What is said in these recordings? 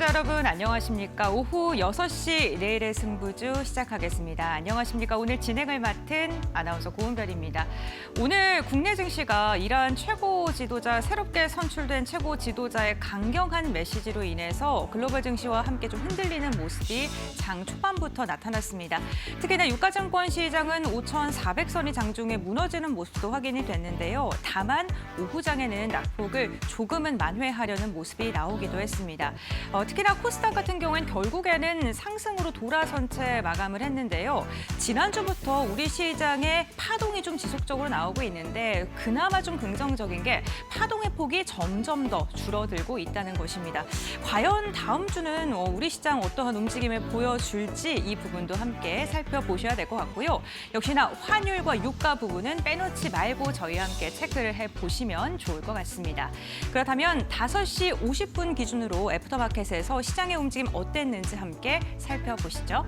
시청자 여러분 안녕하십니까? 오후 6시 내일의 승부주 시작하겠습니다. 안녕하십니까? 오늘 진행을 맡은 아나운서 고은별입니다. 오늘 국내 증시가 이란 최고 지도자, 새롭게 선출된 최고 지도자의 강경한 메시지로 인해서 글로벌 증시와 함께 좀 흔들리는 모습이 장 초반부터 나타났습니다. 특히나 유가증권 시장은 5,400선이 장중에 무너지는 모습도 확인이 됐는데요. 다만 오후장에는 낙폭을 조금은 만회하려는 모습이 나오기도 했습니다. 특히나 코스닥 같은 경우엔 결국에는 상승으로 돌아선 채 마감을 했는데요. 지난주부터 우리 시장에 파동이 좀 지속적으로 나오고 있는데 그나마 좀 긍정적인 게 파동의 폭이 점점 더 줄어들고 있다는 것입니다. 과연 다음 주는 우리 시장 어떠한 움직임을 보여줄지 이 부분도 함께 살펴보셔야 될 것 같고요. 역시나 환율과 유가 부분은 빼놓지 말고 저희와 함께 체크를 해보시면 좋을 것 같습니다. 그렇다면 5시 50분 기준으로 애프터마켓에서 시장의 움직임 어땠는지 함께 살펴보시죠.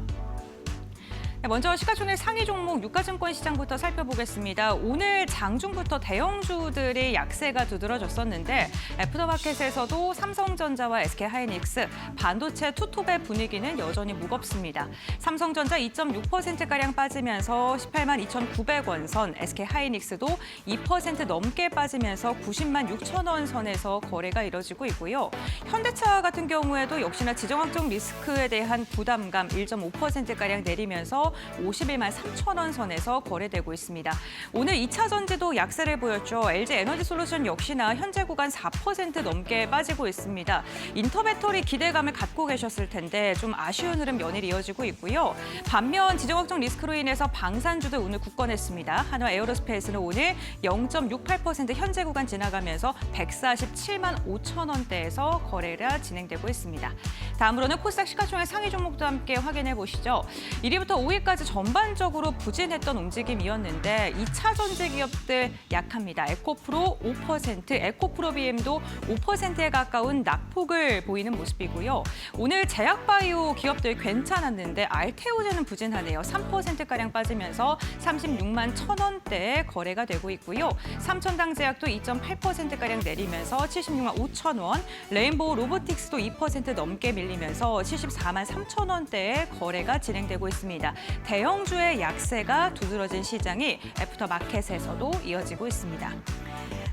먼저 시가총액 상위 종목 유가증권 시장부터 살펴보겠습니다. 오늘 장중부터 대형주들의 약세가 두드러졌었는데 애프터마켓에서도 삼성전자와 SK하이닉스, 반도체 투톱의 분위기는 여전히 무겁습니다. 삼성전자 2.6%가량 빠지면서 18만 2,900원 선, SK하이닉스도 2% 넘게 빠지면서 90만 6천 원 선에서 거래가 이뤄지고 있고요. 현대차 같은 경우에도 역시나 지정학적 리스크에 대한 부담감 1.5%가량 내리면서 51만 3천 원 선에서 거래되고 있습니다. 오늘 2차 전지도 약세를 보였죠. LG 에너지솔루션 역시나 현재 구간 4% 넘게 빠지고 있습니다. 인터배터리 기대감을 갖고 계셨을 텐데 좀 아쉬운 흐름 연일 이어지고 있고요. 반면 지정학적 리스크로 인해서 방산주도 오늘 굳건했습니다. 한화 에어로스페이스는 오늘 0.68% 현재 구간 지나가면서 147만 5천 원대에서 거래가 진행되고 있습니다. 다음으로는 코스닥 시가총액 상위 종목도 함께 확인해 보시죠. 1위부터 5위까지 전반적으로 부진했던 움직임이었는데 2차 전지 기업들 약합니다. 에코프로 5%, 에코프로비엠도 5%에 가까운 낙폭을 보이는 모습이고요. 오늘 제약바이오 기업들 괜찮았는데 알테오제는 부진하네요. 3%가량 빠지면서 36만 1천 원대에 거래가 되고 있고요. 삼천당제약도 2.8%가량 내리면서 76만 5천 원, 레인보우 로보틱스도 2% 넘게 밀리면서 74만 3천 원대에 거래가 진행되고 있습니다. 대형주의 약세가 두드러진 시장이 애프터마켓에서도 이어지고 있습니다.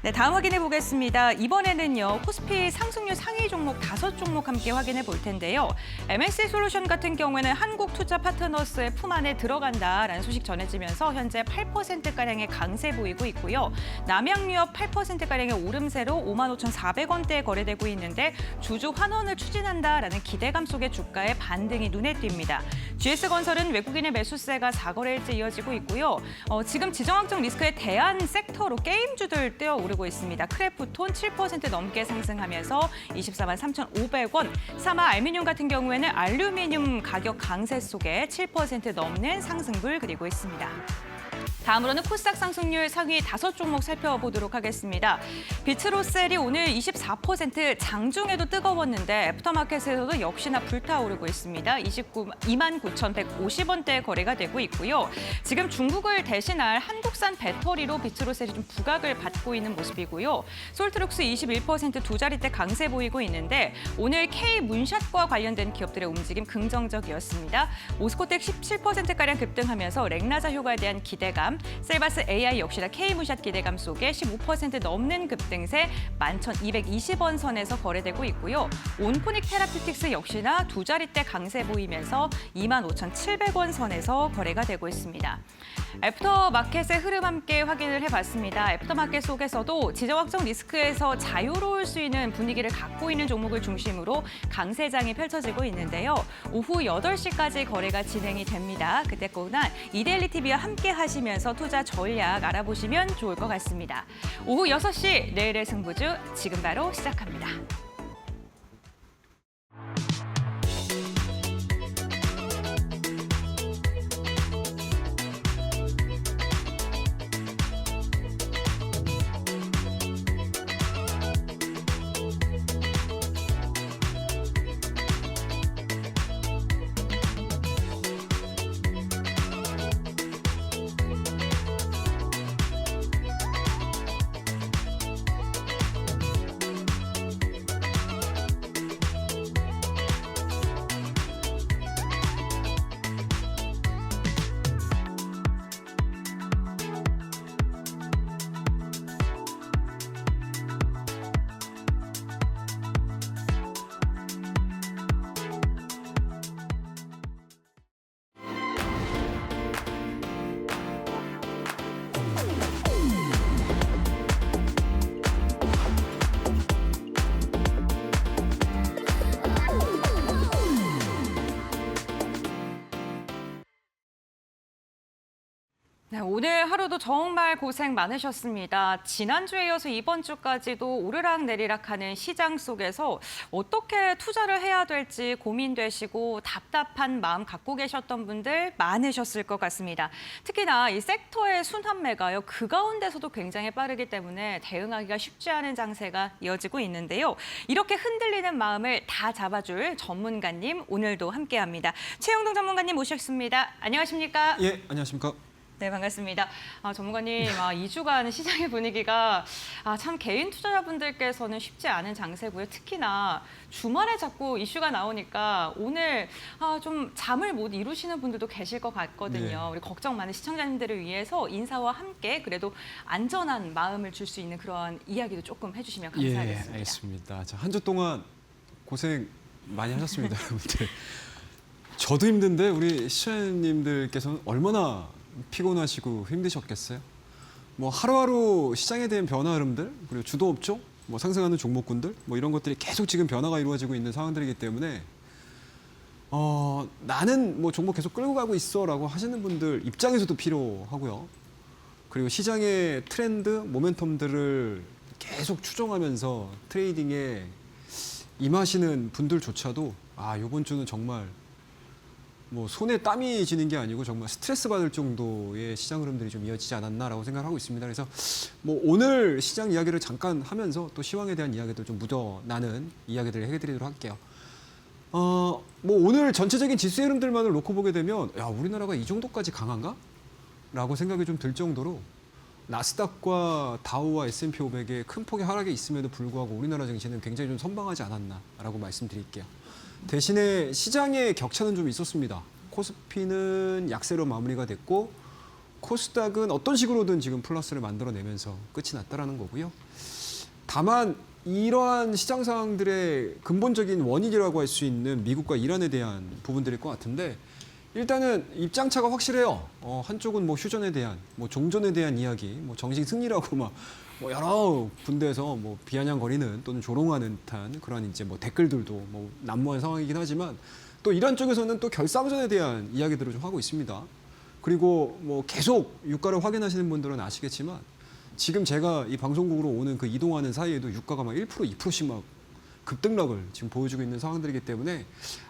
네, 다음 확인해 보겠습니다. 이번에는요, 코스피 상승률 상위 종목 5종목 함께 확인해 볼 텐데요. MSC솔루션 같은 경우에는 한국투자파트너스의 품 안에 들어간다라는 소식 전해지면서 현재 8%가량의 강세 보이고 있고요. 남양유업 8%가량의 오름세로 55,400원대에 거래되고 있는데 주주 환원을 추진한다라는 기대감 속의 주가의 반등이 눈에 띕니다. GS건설은 외국인의 매수세가 4거래일째 이어지고 있고요. 지금 지정학적 리스크에 대한 섹터로 게임주들 뛰어오르고 있습니다. 크래프톤 7% 넘게 상승하면서 24만 3,500원, 사마 알루미늄 같은 경우에는 알루미늄 가격 강세 속에 7% 넘는 상승을 그리고 있습니다. 다음으로는 코스닥 상승률 상위 5종목 살펴보도록 하겠습니다. 비트로셀이 오늘 24% 장중에도 뜨거웠는데 애프터마켓에서도 역시나 불타오르고 있습니다. 22만 9,150원대에 거래가 되고 있고요. 지금 중국을 대신할 한국산 배터리로 비트로셀이 좀 부각을 받고 있는 모습이고요. 솔트룩스 21% 두 자릿대 강세 보이고 있는데 오늘 K문샷과 관련된 기업들의 움직임 긍정적이었습니다. 오스코텍 17%가량 급등하면서 렉나자 효과에 대한 기대감, 셀바스 AI 역시나 K문샷 기대감 속에 15% 넘는 급등세 11,220원 선에서 거래되고 있고요. 온포닉 테라퓨틱스 역시나 두 자릿대 강세 보이면서 25,700원 선에서 거래가 되고 있습니다. 애프터마켓의 흐름 함께 확인을 해봤습니다. 애프터마켓 속에서도 지정학적 리스크에서 자유로울 수 있는 분위기를 갖고 있는 종목을 중심으로 강세장이 펼쳐지고 있는데요. 오후 8시까지 거래가 진행이 됩니다. 그때 꼬나 이데일리 TV와 함께 하시면서 투자 전략 알아보시면 좋을 것 같습니다. 오후 6시 내일의 승부주 지금 바로 시작합니다. 오늘 하루도 정말 고생 많으셨습니다. 지난주에 이어서 이번 주까지도 오르락내리락하는 시장 속에서 어떻게 투자를 해야 될지 고민되시고 답답한 마음 갖고 계셨던 분들 많으셨을 것 같습니다. 특히나 이 섹터의 순환매가요, 그 가운데서도 굉장히 빠르기 때문에 대응하기가 쉽지 않은 장세가 이어지고 있는데요. 이렇게 흔들리는 마음을 다 잡아줄 전문가님 오늘도 함께합니다. 최영동 전문가님 모셨습니다. 안녕하십니까? 예, 안녕하십니까? 네, 반갑습니다. 전문가님, 2주간 시장의 분위기가 참 개인 투자자분들께서는 쉽지 않은 장세고요. 특히나 주말에 자꾸 이슈가 나오니까 오늘 좀 잠을 못 이루시는 분들도 계실 것 같거든요. 네. 우리 걱정 많은 시청자님들을 위해서 인사와 함께 그래도 안전한 마음을 줄 수 있는 그런 이야기도 조금 해주시면 감사하겠습니다. 예, 알겠습니다. 자, 한 주 동안 고생 많이 하셨습니다, 여러분들. 저도 힘든데 우리 시청자님들께서는 얼마나 피곤하시고 힘드셨겠어요? 뭐 하루하루 시장에 대한 변화 흐름들, 그리고 주도업종, 뭐 상승하는 종목군들, 뭐 이런 것들이 계속 지금 변화가 이루어지고 있는 상황들이기 때문에 나는 뭐 종목 계속 끌고 가고 있어라고 하시는 분들 입장에서도 필요하고요. 그리고 시장의 트렌드, 모멘텀들을 계속 추종하면서 트레이딩에 임하시는 분들조차도 이번 주는 정말 뭐 손에 땀이 지는 게 아니고 정말 스트레스 받을 정도의 시장 흐름들이 좀 이어지지 않았나라고 생각하고 있습니다. 그래서 뭐 오늘 시장 이야기를 잠깐 하면서 또 시황에 대한 이야기도 좀 묻어나는 이야기들을 해드리도록 할게요. 뭐 오늘 전체적인 지수 흐름들만을 놓고 보게 되면 우리나라가 이 정도까지 강한가? 라고 생각이 좀 들 정도로 나스닥과 다우와 S&P 500의 큰 폭의 하락이 있음에도 불구하고 우리나라 증시는 굉장히 좀 선방하지 않았나라고 말씀드릴게요. 대신에 시장의 격차는 좀 있었습니다. 코스피는 약세로 마무리가 됐고 코스닥은 어떤 식으로든 지금 플러스를 만들어내면서 끝이 났다라는 거고요. 다만 이러한 시장 상황들의 근본적인 원인이라고 할 수 있는 미국과 이란에 대한 부분들일 것 같은데 일단은 입장차가 확실해요. 한쪽은 뭐 휴전에 대한, 뭐 종전에 대한 이야기, 뭐 정식 승리라고 뭐 여러 군데에서 뭐 비아냥거리는 또는 조롱하는 듯한 그런 이제 뭐 댓글들도 뭐 난무한 상황이긴 하지만 또 이란 쪽에서는 또 결상전에 대한 이야기들을 좀 하고 있습니다. 그리고 뭐 계속 유가를 확인하시는 분들은 아시겠지만 지금 제가 이 방송국으로 오는 그 이동하는 사이에도 유가가 막 1%, 2%씩 막 급등락을 지금 보여주고 있는 상황들이기 때문에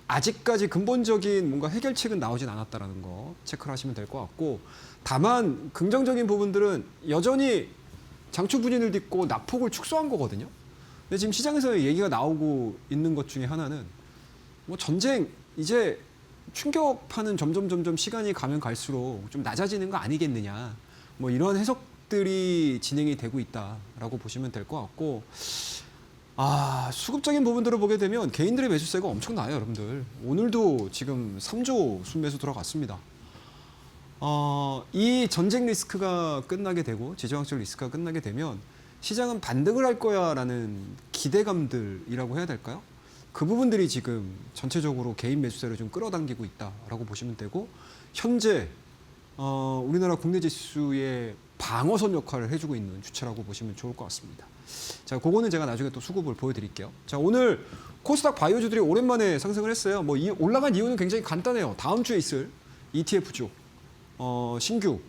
아직까지 근본적인 뭔가 해결책은 나오진 않았다라는 거 체크를 하시면 될 것 같고 다만 긍정적인 부분들은 여전히 장초 분인을 딛고 낙폭을 축소한 거거든요. 근데 지금 시장에서 얘기가 나오고 있는 것 중에 하나는 뭐 전쟁 이제 충격파는 점점 시간이 가면 갈수록 좀 낮아지는 거 아니겠느냐. 뭐 이런 해석들이 진행이 되고 있다라고 보시면 될 것 같고 수급적인 부분들을 보게 되면 개인들의 매수세가 엄청나요, 여러분들. 오늘도 지금 3조 순매수 들어갔습니다. 이 전쟁 리스크가 끝나게 되고 지정학적 리스크가 끝나게 되면 시장은 반등을 할 거야라는 기대감들이라고 해야 될까요? 그 부분들이 지금 전체적으로 개인 매수세를 좀 끌어당기고 있다라고 보시면 되고 현재 우리나라 국내 지수의 방어선 역할을 해주고 있는 주체라고 보시면 좋을 것 같습니다. 자, 그거는 제가 나중에 또 수급을 보여드릴게요. 자, 오늘 코스닥 바이오주들이 오랜만에 상승을 했어요. 뭐 올라간 이유는 굉장히 간단해요. 다음 주에 있을 ETF주 신규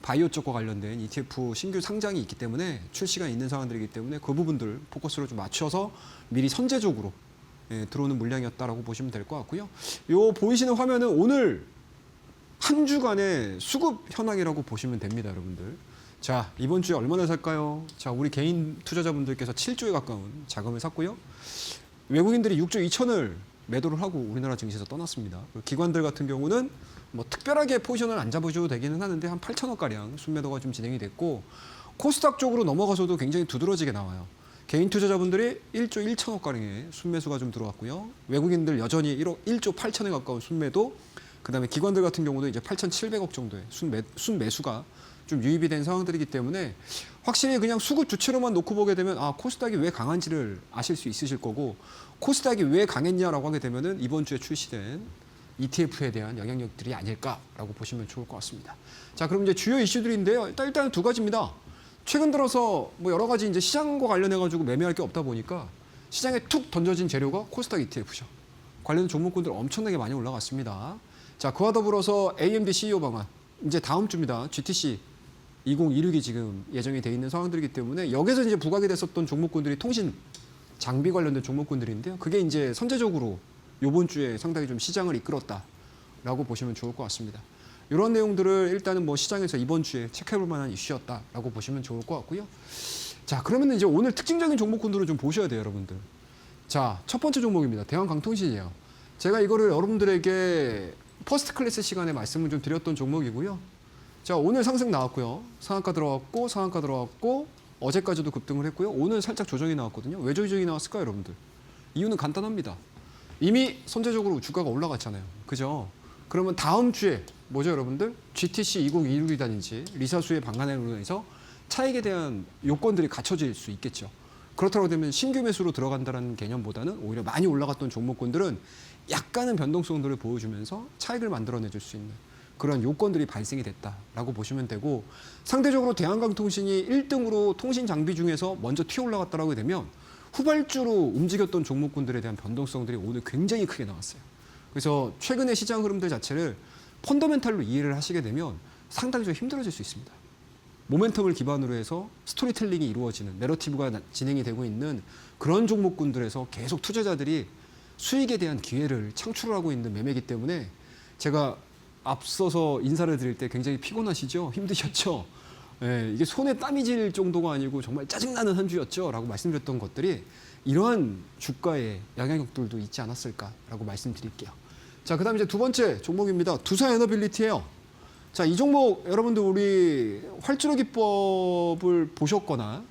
바이오 쪽과 관련된 ETF 신규 상장이 있기 때문에 출시가 있는 상황들이기 때문에 그 부분들 포커스를 좀 맞춰서 미리 선제적으로 들어오는 물량이었다라고 보시면 될 것 같고요. 요 보이시는 화면은 오늘 한 주간의 수급 현황이라고 보시면 됩니다, 여러분들. 자, 이번 주에 얼마나 살까요? 자, 우리 개인 투자자분들께서 7조에 가까운 자금을 샀고요. 외국인들이 6조 2천을 매도를 하고 우리나라 증시에서 떠났습니다. 기관들 같은 경우는 뭐 특별하게 포지션을 안 잡으셔도 되기는 하는데 한 8천억가량 순매도가 좀 진행이 됐고 코스닥 쪽으로 넘어가서도 굉장히 두드러지게 나와요. 개인 투자자분들이 1조 1천억가량의 순매수가 좀 들어왔고요. 외국인들 여전히 1조 8천에 가까운 순매도, 그다음에 기관들 같은 경우도 이제 8,700억 정도의 순매수가 좀 유입이 된 상황들이기 때문에 확실히 그냥 수급 주체로만 놓고 보게 되면 코스닥이 왜 강한지를 아실 수 있으실 거고 코스닥이 왜 강했냐라고 하게 되면은 이번 주에 출시된 ETF에 대한 영향력들이 아닐까라고 보시면 좋을 것 같습니다. 자, 그럼 이제 주요 이슈들인데요. 일단 두 가지입니다. 최근 들어서 뭐 여러 가지 이제 시장과 관련해 가지고 매매할 게 없다 보니까 시장에 툭 던져진 재료가 코스닥 ETF죠. 관련 종목군들 엄청나게 많이 올라갔습니다. 자, 그와 더불어서 AMD CEO 방안 이제 다음 주입니다. GTC 2026이 지금 예정이 돼 있는 상황들이기 때문에 여기서 이제 부각이 됐었던 종목군들이 통신 장비 관련된 종목군들인데요. 그게 이제 선제적으로 이번 주에 상당히 좀 시장을 이끌었다라고 보시면 좋을 것 같습니다. 이런 내용들을 일단은 뭐 시장에서 이번 주에 체크해볼 만한 이슈였다라고 보시면 좋을 것 같고요. 자, 그러면 이제 오늘 특징적인 종목군들을 좀 보셔야 돼요, 여러분들. 자, 첫 번째 종목입니다. 대한강통신이에요. 제가 이거를 여러분들에게 퍼스트 클래스 시간에 말씀을 좀 드렸던 종목이고요. 자, 오늘 상승 나왔고요. 상한가 들어왔고, 상한가 들어왔고, 어제까지도 급등을 했고요. 오늘 살짝 조정이 나왔거든요. 왜 조정이 나왔을까요, 여러분들? 이유는 간단합니다. 이미 선제적으로 주가가 올라갔잖아요. 그죠? 그러면 다음 주에 뭐죠, 여러분들? GTC 2026이라든지 리사수의 방한으로 인해서 차익에 대한 요건들이 갖춰질 수 있겠죠. 그렇다고 되면 신규 매수로 들어간다는 개념보다는 오히려 많이 올라갔던 종목군들은 약간은 변동성들을 보여주면서 차익을 만들어내줄 수 있는 그런 요건들이 발생이 됐다라고 보시면 되고, 상대적으로 대한강통신이 1등으로 통신 장비 중에서 먼저 튀어 올라갔다라고 되면 후발주로 움직였던 종목군들에 대한 변동성들이 오늘 굉장히 크게 나왔어요. 그래서 최근의 시장 흐름들 자체를 펀더멘탈로 이해를 하시게 되면 상당히 좀 힘들어질 수 있습니다. 모멘텀을 기반으로 해서 스토리텔링이 이루어지는, 내러티브가 진행이 되고 있는 그런 종목군들에서 계속 투자자들이 수익에 대한 기회를 창출하고 있는 매매이기 때문에 제가 앞서서 인사를 드릴 때 굉장히 피곤하시죠? 힘드셨죠? 예, 이게 손에 땀이 질 정도가 아니고 정말 짜증나는 한 주였죠? 라고 말씀드렸던 것들이 이러한 주가의 영향력들도 있지 않았을까라고 말씀드릴게요. 자, 그 다음 이제 두 번째 종목입니다. 두산에너빌리티예요. 자, 이 종목 여러분들 우리 활주로 기법을 보셨거나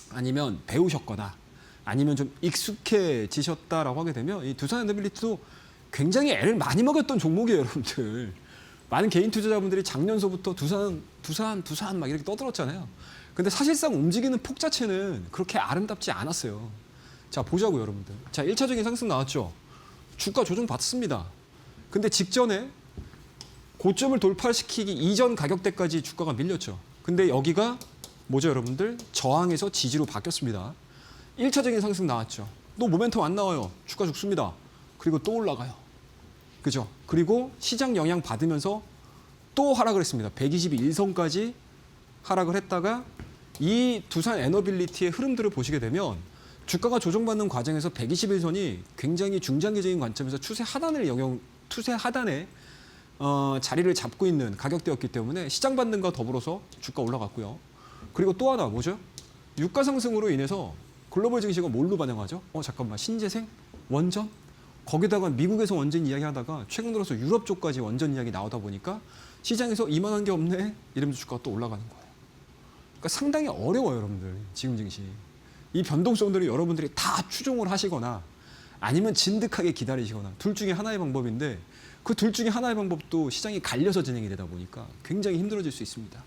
아니면 배우셨거나 아니면 좀 익숙해지셨다라고 하게 되면 이 두산에너빌리티도 굉장히 애를 많이 먹였던 종목이에요, 여러분들. 많은 개인 투자자분들이 작년서부터 두산 막 이렇게 떠들었잖아요. 근데 사실상 움직이는 폭 자체는 그렇게 아름답지 않았어요. 자, 보자고요, 여러분들. 자, 1차적인 상승 나왔죠. 주가 조정 받습니다. 근데 직전에 고점을 돌파시키기 이전 가격대까지 주가가 밀렸죠. 근데 여기가 뭐죠, 여러분들? 저항에서 지지로 바뀌었습니다. 1차적인 상승 나왔죠. 또 모멘텀 안 나와요. 주가 죽습니다. 그리고 또 올라가요. 그죠? 그리고 시장 영향 받으면서 또 하락을 했습니다. 121선까지 하락을 했다가 이 두산 에너빌리티의 흐름들을 보시게 되면 주가가 조정받는 과정에서 121선이 굉장히 중장기적인 관점에서 추세 하단에 자리를 잡고 있는 가격대였기 때문에 시장 반등과 더불어서 주가 올라갔고요. 그리고 또 하나 뭐죠? 유가 상승으로 인해서 글로벌 증시가 뭘로 반영하죠? 잠깐만, 신재생? 원전? 거기다가 미국에서 원전 이야기하다가 최근 들어서 유럽 쪽까지 원전 이야기 나오다 보니까 시장에서 이만한 게 없네 이러면서 주가가 또 올라가는 거예요. 그러니까 상당히 어려워요, 여러분들. 지금 증시. 이 변동성들을 여러분들이 다 추종을 하시거나 아니면 진득하게 기다리시거나 둘 중에 하나의 방법인데 그 둘 중에 하나의 방법도 시장이 갈려서 진행이 되다 보니까 굉장히 힘들어질 수 있습니다.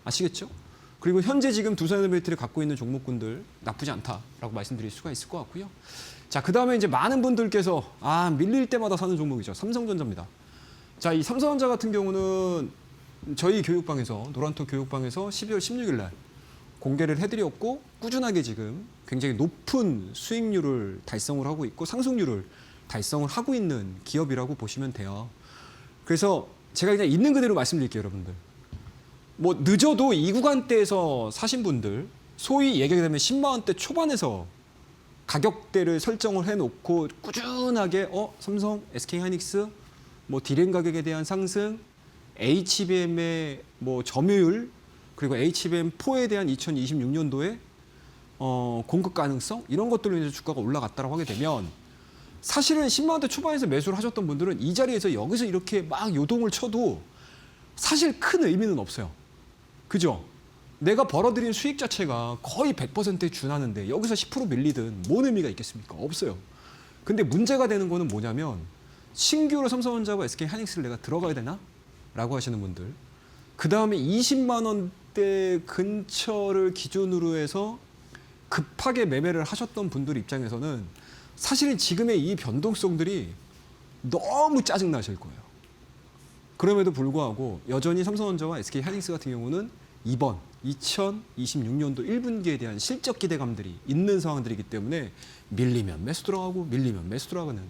아시겠죠? 그리고 현재 지금 두산에너빌리티를 갖고 있는 종목군들 나쁘지 않다라고 말씀드릴 수가 있을 것 같고요. 자, 그 다음에 이제 많은 분들께서 밀릴 때마다 사는 종목이죠. 삼성전자입니다. 자, 이 삼성전자 같은 경우는 저희 교육방에서 노란톡 교육방에서 12월 16일 날 공개를 해드렸고 꾸준하게 지금 굉장히 높은 수익률을 달성을 하고 있고 상승률을 달성을 하고 있는 기업이라고 보시면 돼요. 그래서 제가 그냥 있는 그대로 말씀드릴게요, 여러분들. 뭐 늦어도 이 구간대에서 사신 분들 소위 얘기가 되면 10만 원대 초반에서 가격대를 설정을 해놓고 꾸준하게 삼성, SK하이닉스, 뭐 디램 가격에 대한 상승, HBM의 뭐 점유율 그리고 HBM4에 대한 2026년도에 공급 가능성 이런 것들로 인해서 주가가 올라갔다고 하게 되면 사실은 10만 원대 초반에서 매수를 하셨던 분들은 이 자리에서 여기서 이렇게 막 요동을 쳐도 사실 큰 의미는 없어요. 그죠? 내가 벌어들인 수익 자체가 거의 100%에 준하는데 여기서 10% 밀리든 뭔 의미가 있겠습니까? 없어요. 근데 문제가 되는 거는 뭐냐면 신규로 삼성전자와 SK하이닉스를 내가 들어가야 되나? 라고 하시는 분들. 그 다음에 20만 원대 근처를 기준으로 해서 급하게 매매를 하셨던 분들 입장에서는 사실은 지금의 이 변동성들이 너무 짜증나실 거예요. 그럼에도 불구하고 여전히 삼성전자와 SK하이닉스 같은 경우는 이번 2026년도 1분기에 대한 실적 기대감들이 있는 상황들이기 때문에 밀리면 매수 들어가고 밀리면 매수 들어가는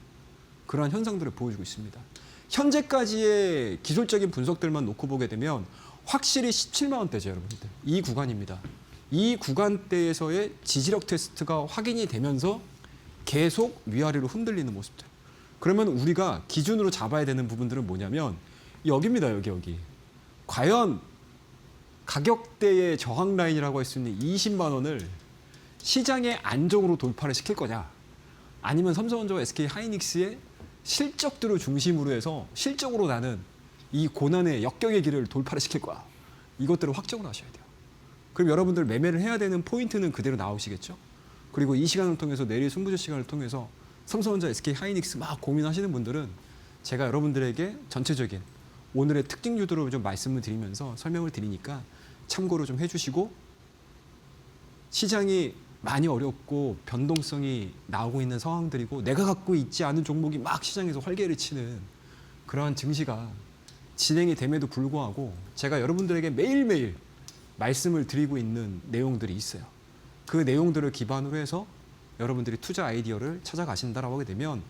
그러한 현상들을 보여주고 있습니다. 현재까지의 기술적인 분석들만 놓고 보게 되면 확실히 17만 원대죠, 여러분들. 이 구간입니다. 이 구간대에서의 지지력 테스트가 확인이 되면서 계속 위아래로 흔들리는 모습들. 그러면 우리가 기준으로 잡아야 되는 부분들은 뭐냐면 여기입니다, 여기. 과연 가격대의 저항 라인이라고 할 수 있는 20만 원을 시장의 안정으로 돌파를 시킬 거냐, 아니면 삼성전자와 SK 하이닉스의 실적들을 중심으로 해서 실적으로 나는 이 고난의 역경의 길을 돌파를 시킬 거야. 이것들을 확정을 하셔야 돼요. 그럼 여러분들 매매를 해야 되는 포인트는 그대로 나오시겠죠? 그리고 이 시간을 통해서 내일 승부조 시간을 통해서 삼성전자, SK 하이닉스 막 고민하시는 분들은 제가 여러분들에게 전체적인 오늘의 특징주들을 좀 말씀을 드리면서 설명을 드리니까 참고로 좀 해주시고, 시장이 많이 어렵고 변동성이 나오고 있는 상황들이고 내가 갖고 있지 않은 종목이 막 시장에서 활개를 치는 그러한 증시가 진행이 됨에도 불구하고 제가 여러분들에게 매일매일 말씀을 드리고 있는 내용들이 있어요. 그 내용들을 기반으로 해서 여러분들이 투자 아이디어를 찾아가신다라고 하게 되면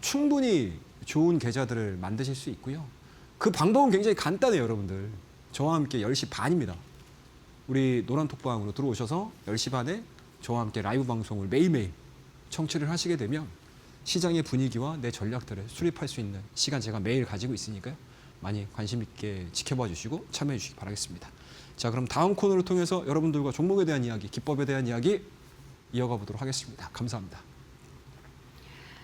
충분히 좋은 계좌들을 만드실 수 있고요. 그 방법은 굉장히 간단해요, 여러분들. 저와 함께 10시 반입니다. 우리 노란톡방으로 들어오셔서 10시 반에 저와 함께 라이브 방송을 매일매일 청취를 하시게 되면 시장의 분위기와 내 전략들을 수립할 수 있는 시간 제가 매일 가지고 있으니까요. 많이 관심 있게 지켜봐 주시고 참여해 주시기 바라겠습니다. 자, 그럼 다음 코너를 통해서 여러분들과 종목에 대한 이야기, 기법에 대한 이야기 이어가 보도록 하겠습니다. 감사합니다.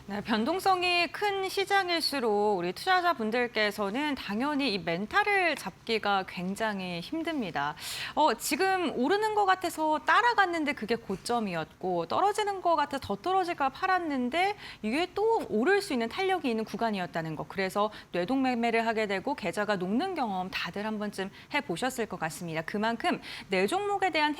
네, 변동성이 큰 시장일수록 우리 투자자분들께서는 당연히 이 멘탈을 잡기가 굉장히 힘듭니다. 지금 오르는 것 같아서 따라갔는데 그게 고점이었고, 떨어지는 것 같아서 더 떨어질까 팔았는데 이게 또 오를 수 있는 탄력이 있는 구간이었다는 거. 그래서 뇌동 매매를 하게 되고 계좌가 녹는 경험 다들 한 번쯤 해보셨을 것 같습니다. 그만큼 내 종목에 대한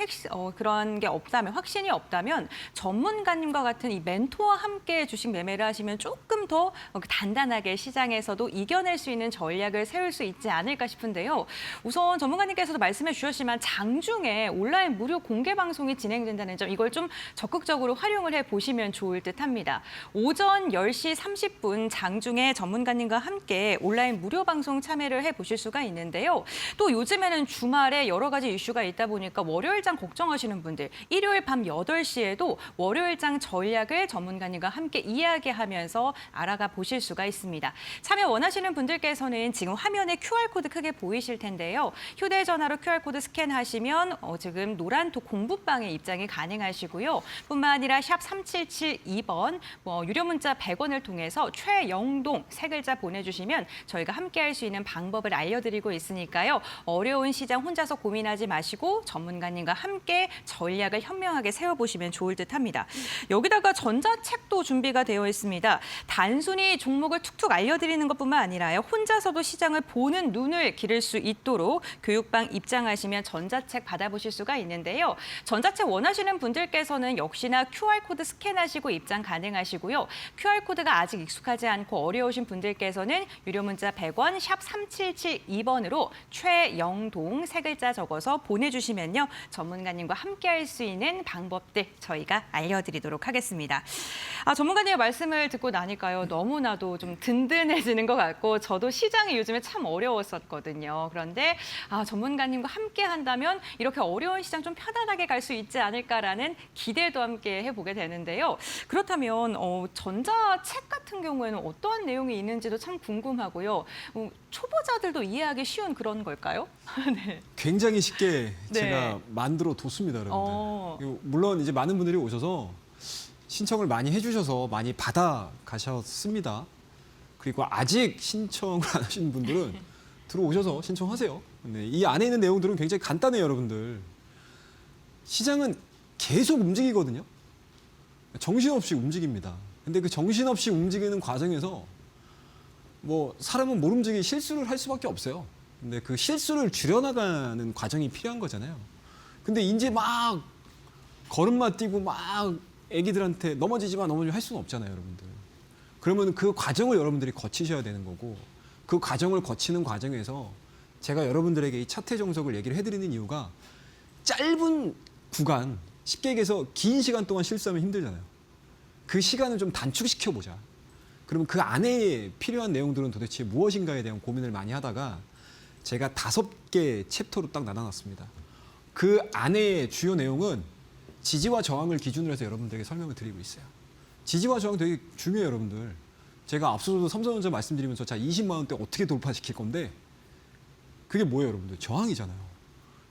그런 게 없다면, 확신이 없다면 전문가님과 같은 이 멘토와 함께 주식 매매를 하시면 조금 더 단단하게 시장에서도 이겨낼 수 있는 전략을 세울 수 있지 않을까 싶은데요. 우선 전문가님께서도 말씀해 주셨지만 장중에 온라인 무료 공개 방송이 진행된다는 점, 이걸 좀 적극적으로 활용을 해보시면 좋을 듯합니다. 오전 10시 30분 장중에 전문가님과 함께 온라인 무료 방송 참여를 해보실 수가 있는데요. 또 요즘에는 주말에 여러 가지 이슈가 있다 보니까 월요일장 걱정하시는 분들, 일요일 밤 8시에도 월요일장 전략을 전문가님과 함께 이야기하면서 알아가 보실 수가 있습니다. 참여 원하시는 분들께서는 지금 화면에 QR코드 크게 보이실 텐데요. 휴대전화로 QR코드 스캔하시면 지금 노란톡 공부방에 입장이 가능하시고요. 뿐만 아니라 샵 3772번 유료 문자 100원을 통해서 최영동 세 글자 보내주시면 저희가 함께할 수 있는 방법을 알려드리고 있으니까요. 어려운 시장 혼자서 고민하지 마시고 전문가님과 함께 전략을 현명하게 세워보시면 좋을 듯합니다. 여기다가 전자책도 준비가 되어 있습니다. 단순히 종목을 툭툭 알려드리는 것뿐만 아니라요. 혼자서도 시장을 보는 눈을 기를 수 있도록 교육방 입장하시면 전자책 받아보실 수가 있는데요. 전자책 원하시는 분들께서는 역시나 QR코드 스캔하시고 입장 가능하시고요. QR코드가 아직 익숙하지 않고 어려우신 분들께서는 유료 문자 100원 샵 3772번으로 최영동 세 글자 적어서 보내주시면요. 전문가님과 함께할 수 있는 방법들 저희가 알려드리도록 하겠습니다. 전문가님의 말씀을 듣고 나니까요. 너무나도 좀 든든해지는 것 같고 저도 시장이 요즘에 참 어려웠었거든요. 그런데 전문가님과 함께 한다면 이렇게 어려운 시장 좀 편안하게 갈 수 있지 않을까라는 기대도 함께 해보게 되는데요. 그렇다면 전자책 같은 경우에는 어떠한 내용이 있는지도 참 궁금하고요. 초보자들도 이해하기 쉬운 그런 걸까요? 네. 굉장히 쉽게 네. 제가 만들어 뒀습니다, 여러분들. 물론 이제 많은 분들이 오셔서 신청을 많이 해주셔서 많이 받아 가셨습니다. 그리고 아직 신청을 안 하신 분들은 들어오셔서 신청하세요. 네, 이 안에 있는 내용들은 굉장히 간단해요, 여러분들. 시장은 계속 움직이거든요. 정신없이 움직입니다. 근데 그 정신없이 움직이는 과정에서 사람은 못 움직이게 실수를 할 수밖에 없어요. 근데 그 실수를 줄여나가는 과정이 필요한 거잖아요. 근데 이제 막 걸음마 뛰고 막 애기들한테 넘어지지 마 할 수는 없잖아요, 여러분들. 그러면 그 과정을 여러분들이 거치셔야 되는 거고, 그 과정을 거치는 과정에서 제가 여러분들에게 이 차트 정석을 얘기를 해드리는 이유가 짧은 구간, 쉽게 얘기해서 긴 시간 동안 실수하면 힘들잖아요. 그 시간을 좀 단축시켜보자. 그러면 그 안에 필요한 내용들은 도대체 무엇인가에 대한 고민을 많이 하다가 제가 5개 챕터로 딱 나눠놨습니다. 그 안에 주요 내용은 지지와 저항을 기준으로 해서 여러분들에게 설명을 드리고 있어요. 지지와 저항 되게 중요해요, 여러분들. 제가 앞서도 삼성전자 말씀드리면서 자 20만 원대 어떻게 돌파시킬 건데 그게 뭐예요, 여러분들? 저항이잖아요.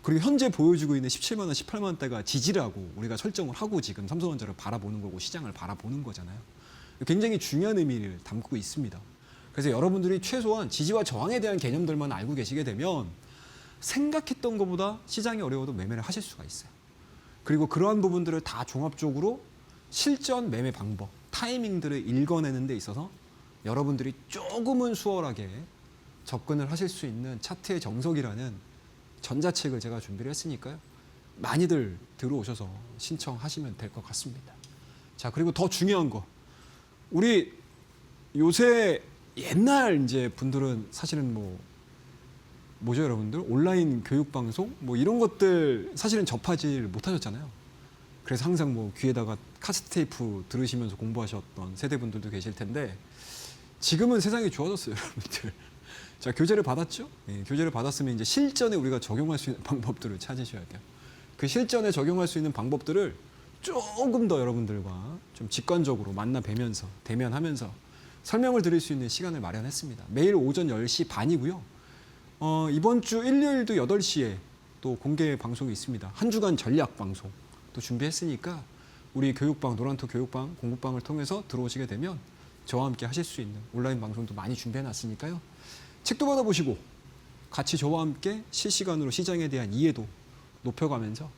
그리고 현재 보여주고 있는 17만 원, 18만 원대가 지지라고 우리가 설정을 하고 지금 삼성전자를 바라보는 거고 시장을 바라보는 거잖아요. 굉장히 중요한 의미를 담고 있습니다. 그래서 여러분들이 최소한 지지와 저항에 대한 개념들만 알고 계시게 되면 생각했던 것보다 시장이 어려워도 매매를 하실 수가 있어요. 그리고 그러한 부분들을 다 종합적으로 실전 매매 방법, 타이밍들을 읽어내는 데 있어서 여러분들이 조금은 수월하게 접근을 하실 수 있는 차트의 정석이라는 전자책을 제가 준비를 했으니까요. 많이들 들어오셔서 신청하시면 될 것 같습니다. 자, 그리고 더 중요한 거. 우리 요새 옛날 이제 분들은 사실은 뭐죠, 여러분들? 온라인 교육 방송 이런 것들 사실은 접하지 못하셨잖아요. 그래서 항상 귀에다가 카세트 테이프 들으시면서 공부하셨던 세대분들도 계실 텐데 지금은 세상이 좋아졌어요, 여러분들. 자, 교재를 받았죠? 예, 교재를 받았으면 이제 실전에 우리가 적용할 수 있는 방법들을 찾으셔야 돼요. 그 실전에 적용할 수 있는 방법들을 조금 더 여러분들과 좀 직관적으로 만나 뵈면서 대면하면서 설명을 드릴 수 있는 시간을 마련했습니다. 매일 오전 10시 반이고요. 이번 주 일요일도 8시에 또 공개 방송이 있습니다. 한 주간 전략 방송 또 준비했으니까 우리 교육방, 노란톡 교육방, 공부방을 통해서 들어오시게 되면 저와 함께 하실 수 있는 온라인 방송도 많이 준비해놨으니까요. 책도 받아보시고 같이 저와 함께 실시간으로 시장에 대한 이해도 높여가면서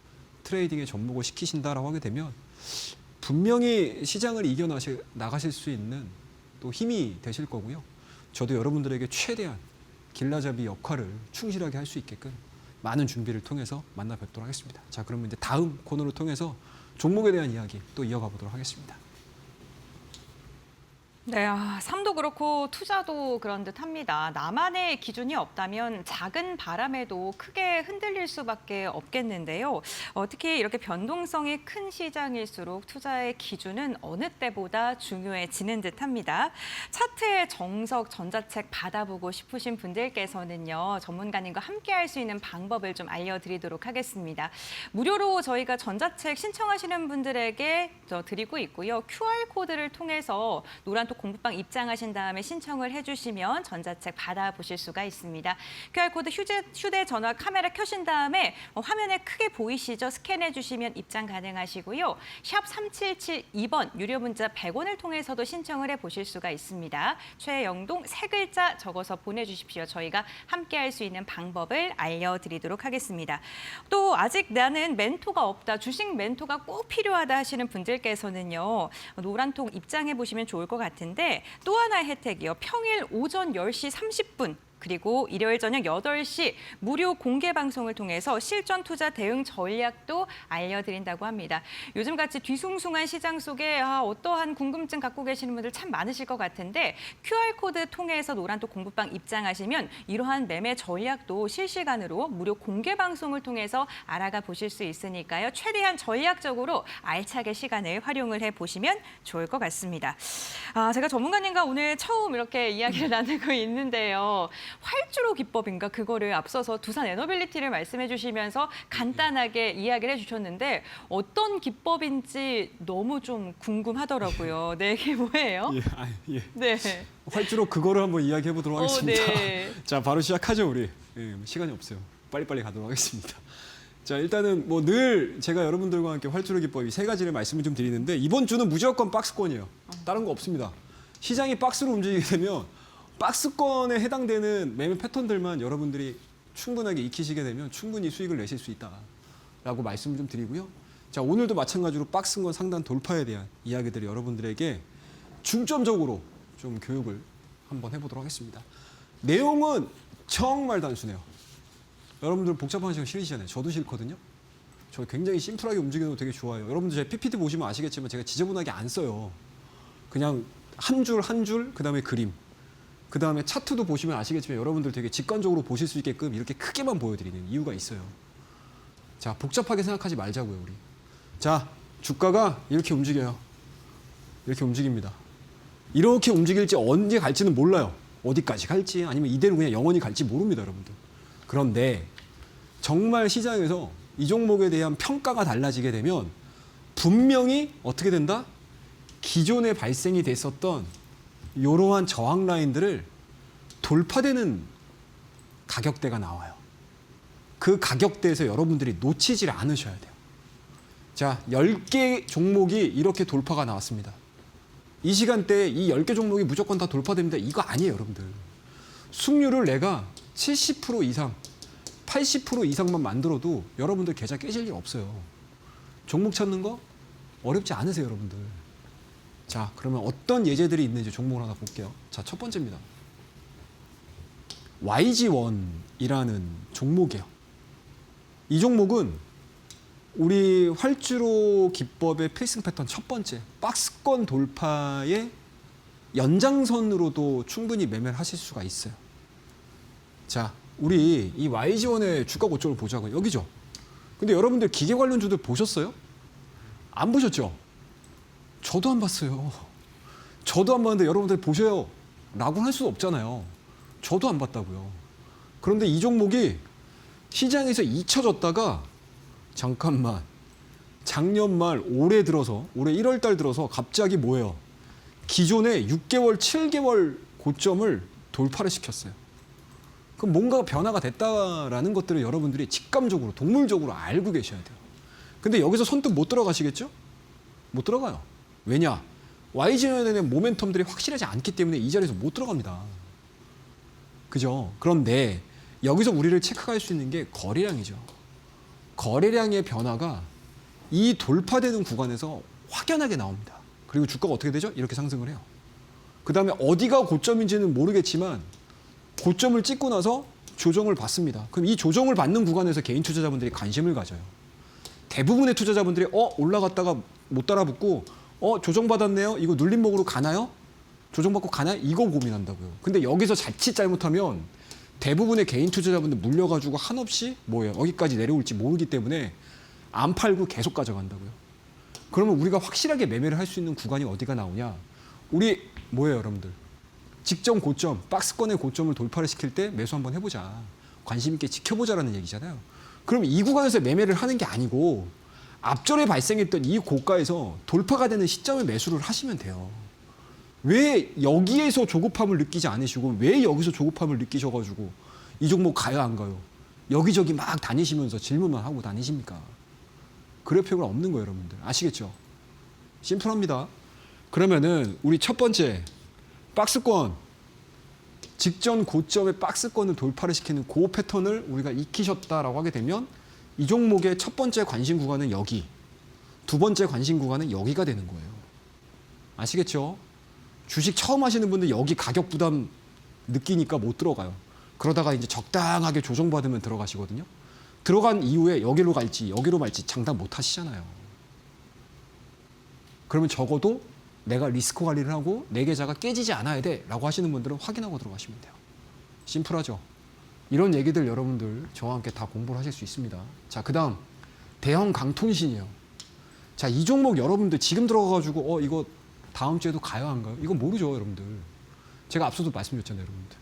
트레이딩에 접목을 시키신다라고 하게 되면 분명히 시장을 이겨나가실 수 있는 또 힘이 되실 거고요. 저도 여러분들에게 최대한 길라잡이 역할을 충실하게 할 수 있게끔 많은 준비를 통해서 만나 뵙도록 하겠습니다. 자, 그러면 이제 다음 코너를 통해서 종목에 대한 이야기 또 이어가 보도록 하겠습니다. 네, 삶도 그렇고 투자도 그런 듯합니다. 나만의 기준이 없다면 작은 바람에도 크게 흔들릴 수밖에 없겠는데요. 특히 이렇게 변동성이 큰 시장일수록 투자의 기준은 어느 때보다 중요해지는 듯합니다. 차트의 정석 전자책 받아보고 싶으신 분들께서는요, 전문가님과 함께할 수 있는 방법을 좀 알려드리도록 하겠습니다. 무료로 저희가 전자책 신청하시는 분들에게 드리고 있고요. QR 코드를 통해서 노란톡 공부방 입장하신 다음에 신청을 해주시면 전자책 받아보실 수가 있습니다. QR코드 휴대전화 카메라 켜신 다음에 화면에 크게 보이시죠? 스캔해 주시면 입장 가능하시고요. 샵 3772번 유료 문자 100원을 통해서도 신청을 해보실 수가 있습니다. 최영동 3글자 적어서 보내주십시오. 저희가 함께할 수 있는 방법을 알려드리도록 하겠습니다. 또 아직 나는 멘토가 없다, 주식 멘토가 꼭 필요하다 하시는 분들께서는요. 노란톡 입장해 보시면 좋을 것 같은데 또 하나의 혜택이요. 평일 오전 10시 30분 그리고 일요일 저녁 8시 무료 공개 방송을 통해서 실전 투자 대응 전략도 알려드린다고 합니다. 요즘같이 뒤숭숭한 시장 속에 어떠한 궁금증 갖고 계시는 분들 참 많으실 것 같은데 QR코드 통해서 노란톡 공부방 입장하시면 이러한 매매 전략도 실시간으로 무료 공개 방송을 통해서 알아가 보실 수 있으니까요. 최대한 전략적으로 알차게 시간을 활용을 해보시면 좋을 것 같습니다. 제가 전문가님과 오늘 처음 이렇게 이야기를 나누고 있는데요. 활주로 기법인가 그거를 앞서서 두산 에너빌리티를 말씀해 주시면서 간단하게 이야기를 해주셨는데 어떤 기법인지 너무 좀 궁금하더라고요. 네, 이게 뭐예요? 예. 네. 활주로 그거를 한번 이야기해 보도록 하겠습니다. 네. 자, 바로 시작하죠, 우리. 시간이 없어요. 빨리빨리 가도록 하겠습니다. 자, 일단은 늘 제가 여러분들과 함께 활주로 기법 이 3가지를 말씀을 좀 드리는데 이번 주는 무조건 박스권이에요. 다른 거 없습니다. 시장이 박스로 움직이게 되면 박스권에 해당되는 매매 패턴들만 여러분들이 충분하게 익히시게 되면 충분히 수익을 내실 수 있다라고 말씀을 좀 드리고요. 자, 오늘도 마찬가지로 박스권 상단 돌파에 대한 이야기들을 여러분들에게 중점적으로 좀 교육을 한번 해보도록 하겠습니다. 내용은 정말 단순해요. 여러분들 복잡한 시간 싫으시잖아요. 저도 싫거든요. 저 굉장히 심플하게 움직이는 거 되게 좋아해요. 여러분들 제 PPT 보시면 아시겠지만 제가 지저분하게 안 써요. 그냥 한 줄 한 줄, 그 다음에 그림. 그 다음에 차트도 보시면 아시겠지만 여러분들 되게 직관적으로 보실 수 있게끔 이렇게 크게만 보여드리는 이유가 있어요. 자, 복잡하게 생각하지 말자고요, 우리. 자, 주가가 이렇게 움직여요. 이렇게 움직입니다. 이렇게 움직일지 언제 갈지는 몰라요. 어디까지 갈지 아니면 이대로 그냥 영원히 갈지 모릅니다, 여러분들. 그런데 정말 시장에서 이 종목에 대한 평가가 달라지게 되면 분명히 어떻게 된다? 기존에 발생이 됐었던 이러한 저항 라인들을 돌파되는 가격대가 나와요. 그 가격대에서 여러분들이 놓치질 않으셔야 돼요. 자, 10개 종목이 이렇게 돌파가 나왔습니다. 이 시간대에 이 10개 종목이 무조건 다 돌파됩니다. 이거 아니에요, 여러분들. 승률을 내가 70% 이상, 80% 이상만 만들어도 여러분들 계좌 깨질 일 없어요. 종목 찾는 거 어렵지 않으세요, 여러분들. 자, 그러면 어떤 예제들이 있는지 종목을 하나 볼게요. 자, 첫 번째입니다. YG1이라는 종목이에요. 이 종목은 우리 활주로 기법의 필승 패턴 첫 번째, 박스권 돌파의 연장선으로도 충분히 매매를 하실 수가 있어요. 자, 우리 이 YG1의 주가 고점을 보자고요. 여기죠. 근데 여러분들 기계 관련주들 보셨어요? 안 보셨죠? 저도 안 봤어요. 저도 안 봤는데 여러분들 보셔요. 라고는 할 수 없잖아요. 저도 안 봤다고요. 그런데 이 종목이 시장에서 잊혀졌다가 잠깐만 작년 말 올해 1월 달 들어서 갑자기 뭐예요? 기존의 6개월, 7개월 고점을 돌파를 시켰어요. 그럼 뭔가 변화가 됐다라는 것들을 여러분들이 직감적으로, 동물적으로 알고 계셔야 돼요. 근데 여기서 선뜻 못 들어가시겠죠? 못 들어가요. 왜냐? YGN의 모멘텀들이 확실하지 않기 때문에 이 자리에서 못 들어갑니다. 그죠? 그런데 여기서 우리를 체크할 수 있는 게 거래량이죠. 거래량의 변화가 이 돌파되는 구간에서 확연하게 나옵니다. 그리고 주가가 어떻게 되죠? 이렇게 상승을 해요. 그 다음에 어디가 고점인지는 모르겠지만 고점을 찍고 나서 조정을 받습니다. 그럼 이 조정을 받는 구간에서 개인 투자자분들이 관심을 가져요. 대부분의 투자자분들이 올라갔다가 못 따라붙고 조정받았네요. 이거 눌림목으로 가나요? 조정받고 가나요? 이거 고민한다고요. 근데 여기서 자칫 잘못하면 대부분의 개인 투자자분들 물려가지고 한없이 뭐예요? 여기까지 내려올지 모르기 때문에 안 팔고 계속 가져간다고요. 그러면 우리가 확실하게 매매를 할 수 있는 구간이 어디가 나오냐? 우리 뭐예요, 여러분들? 직전 고점, 박스권의 고점을 돌파를 시킬 때 매수 한번 해보자. 관심 있게 지켜보자라는 얘기잖아요. 그럼 이 구간에서 매매를 하는 게 아니고 앞전에 발생했던 이 고가에서 돌파가 되는 시점에 매수를 하시면 돼요. 왜 여기에서 조급함을 느끼지 않으시고 왜 여기서 조급함을 느끼셔가지고 이 종목 가요 안 가요? 여기저기 막 다니시면서 질문만 하고 다니십니까? 그럴 필요가 없는 거예요, 여러분들. 아시겠죠? 심플합니다. 그러면은 우리 첫 번째 박스권, 직전 고점의 박스권을 돌파를 시키는 그 패턴을 우리가 익히셨다라고 하게 되면 이 종목의 첫 번째 관심 구간은 여기, 두 번째 관심 구간은 여기가 되는 거예요. 아시겠죠? 주식 처음 하시는 분들 여기 가격 부담 느끼니까 못 들어가요. 그러다가 이제 적당하게 조정받으면 들어가시거든요. 들어간 이후에 여기로 갈지 여기로 말지 장담 못 하시잖아요. 그러면 적어도 내가 리스크 관리를 하고 내 계좌가 깨지지 않아야 돼 라고 하시는 분들은 확인하고 들어가시면 돼요. 심플하죠? 이런 얘기들 여러분들 저와 함께 다 공부를 하실 수 있습니다. 자, 그 다음 대형 강통신이에요. 자, 이 종목 여러분들 지금 들어가가지고 이거 다음 주에도 가요 안 가요? 이거 모르죠, 여러분들. 제가 앞서도 말씀드렸잖아요, 여러분들.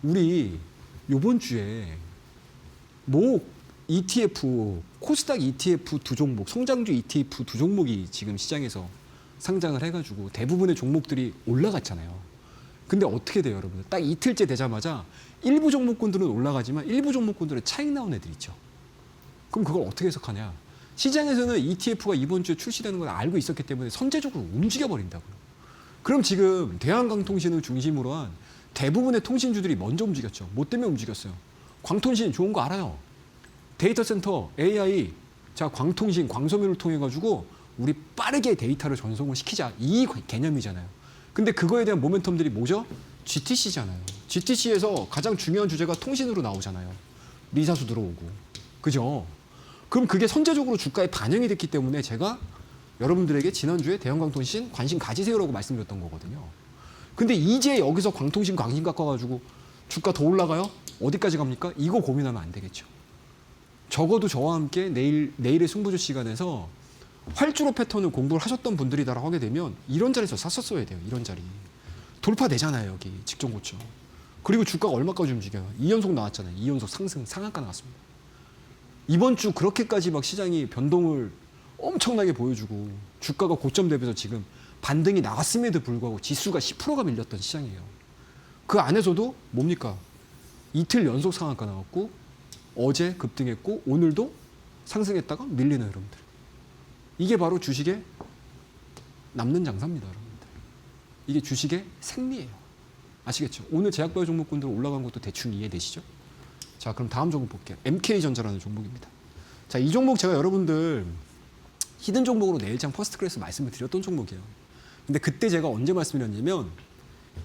우리 요번 주에 모 ETF, 코스닥 ETF 두 종목, 성장주 ETF 두 종목이 지금 시장에서 상장을 해가지고 대부분의 종목들이 올라갔잖아요. 근데 어떻게 돼요, 여러분들? 딱 이틀째 되자마자 일부 종목군들은 올라가지만 일부 종목군들은 차익 나온 애들 있죠. 그럼 그걸 어떻게 해석하냐? 시장에서는 ETF가 이번 주에 출시되는 걸 알고 있었기 때문에 선제적으로 움직여버린다고요. 그럼 지금 대한강통신을 중심으로 한 대부분의 통신주들이 먼저 움직였죠. 뭐 때문에 움직였어요? 광통신 좋은 거 알아요. 데이터 센터, AI, 자, 광통신, 광섬유를 통해 가지고 우리 빠르게 데이터를 전송을 시키자. 이 개념이잖아요. 근데 그거에 대한 모멘텀들이 뭐죠? GTC잖아요. GTC에서 가장 중요한 주제가 통신으로 나오잖아요. 리사수 들어오고. 그죠? 그럼 그게 선제적으로 주가에 반영이 됐기 때문에 제가 여러분들에게 지난주에 대형광통신 관심 가지세요라고 말씀드렸던 거거든요. 근데 이제 여기서 광통신 관심 깎아가지고 주가 더 올라가요? 어디까지 갑니까? 이거 고민하면 안 되겠죠. 적어도 저와 함께 내일의 승부주 시간에서 활주로 패턴을 공부를 하셨던 분들이다라고 하게 되면 이런 자리에서 샀었어야 돼요. 이런 자리. 돌파되잖아요, 여기 직전 고점. 그리고 주가가 얼마까지 움직여요? 2연속 나왔잖아요. 2연속 상승, 상한가 나왔습니다. 이번 주 그렇게까지 막 시장이 변동을 엄청나게 보여주고 주가가 고점 대비해서 지금 반등이 나왔음에도 불구하고 지수가 10%가 밀렸던 시장이에요. 그 안에서도 뭡니까? 이틀 연속 상한가 나왔고 어제 급등했고 오늘도 상승했다가 밀리는 흐름들. 이게 바로 주식의 남는 장사입니다, 여러분들. 이게 주식의 생리예요. 아시겠죠? 오늘 제약바이오 종목군들 올라간 것도 대충 이해되시죠? 자, 그럼 다음 종목 볼게요. MK전자라는 종목입니다. 자, 이 종목 제가 여러분들 히든 종목으로 내일장 퍼스트클래스 말씀을 드렸던 종목이에요. 근데 그때 제가 언제 말씀드렸냐면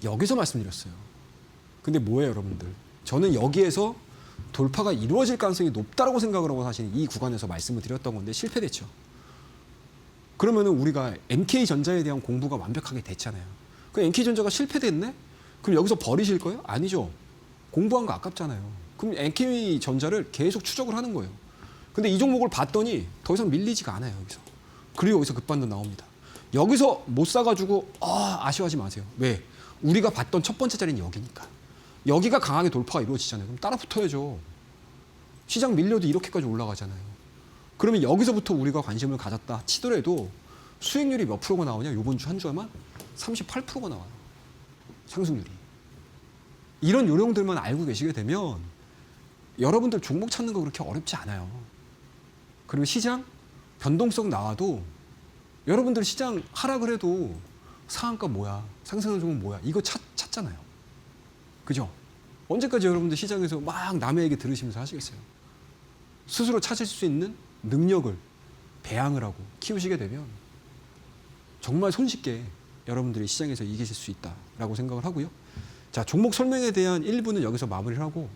여기서 말씀드렸어요. 근데 뭐예요, 여러분들? 저는 여기에서 돌파가 이루어질 가능성이 높다라고 생각을 하고 사실 이 구간에서 말씀을 드렸던 건데 실패됐죠. 그러면은 우리가 MK전자에 대한 공부가 완벽하게 됐잖아요. 그 MK전자가 실패됐네? 그럼 여기서 버리실 거예요? 아니죠. 공부한 거 아깝잖아요. 그럼 MK전자를 계속 추적을 하는 거예요. 근데 이 종목을 봤더니 더 이상 밀리지가 않아요, 여기서. 그리고 여기서 급반등 나옵니다. 여기서 못 사가지고 아쉬워하지 마세요. 왜? 우리가 봤던 첫 번째 자리는 여기니까. 여기가 강하게 돌파가 이루어지잖아요. 그럼 따라 붙어야죠. 시장 밀려도 이렇게까지 올라가잖아요. 그러면 여기서부터 우리가 관심을 가졌다 치더라도 수익률이 몇 프로가 나오냐? 이번 주 한 주에만 38%가 나와요. 상승률이. 이런 요령들만 알고 계시게 되면 여러분들 종목 찾는 거 그렇게 어렵지 않아요. 그리고 시장 변동성 나와도 여러분들 시장 하락을 해도 상한가 뭐야? 상승하는 종목 뭐야? 이거 찾잖아요. 그죠? 언제까지 여러분들 시장에서 막 남의 얘기 들으시면서 하시겠어요? 스스로 찾을 수 있는 능력을 배양을 하고 키우시게 되면 정말 손쉽게 여러분들이 시장에서 이기실 수 있다라고 생각을 하고요. 자, 종목 설명에 대한 1부는 여기서 마무리를 하고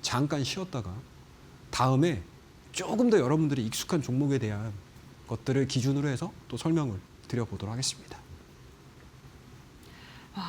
잠깐 쉬었다가 다음에 조금 더 여러분들이 익숙한 종목에 대한 것들을 기준으로 해서 또 설명을 드려보도록 하겠습니다.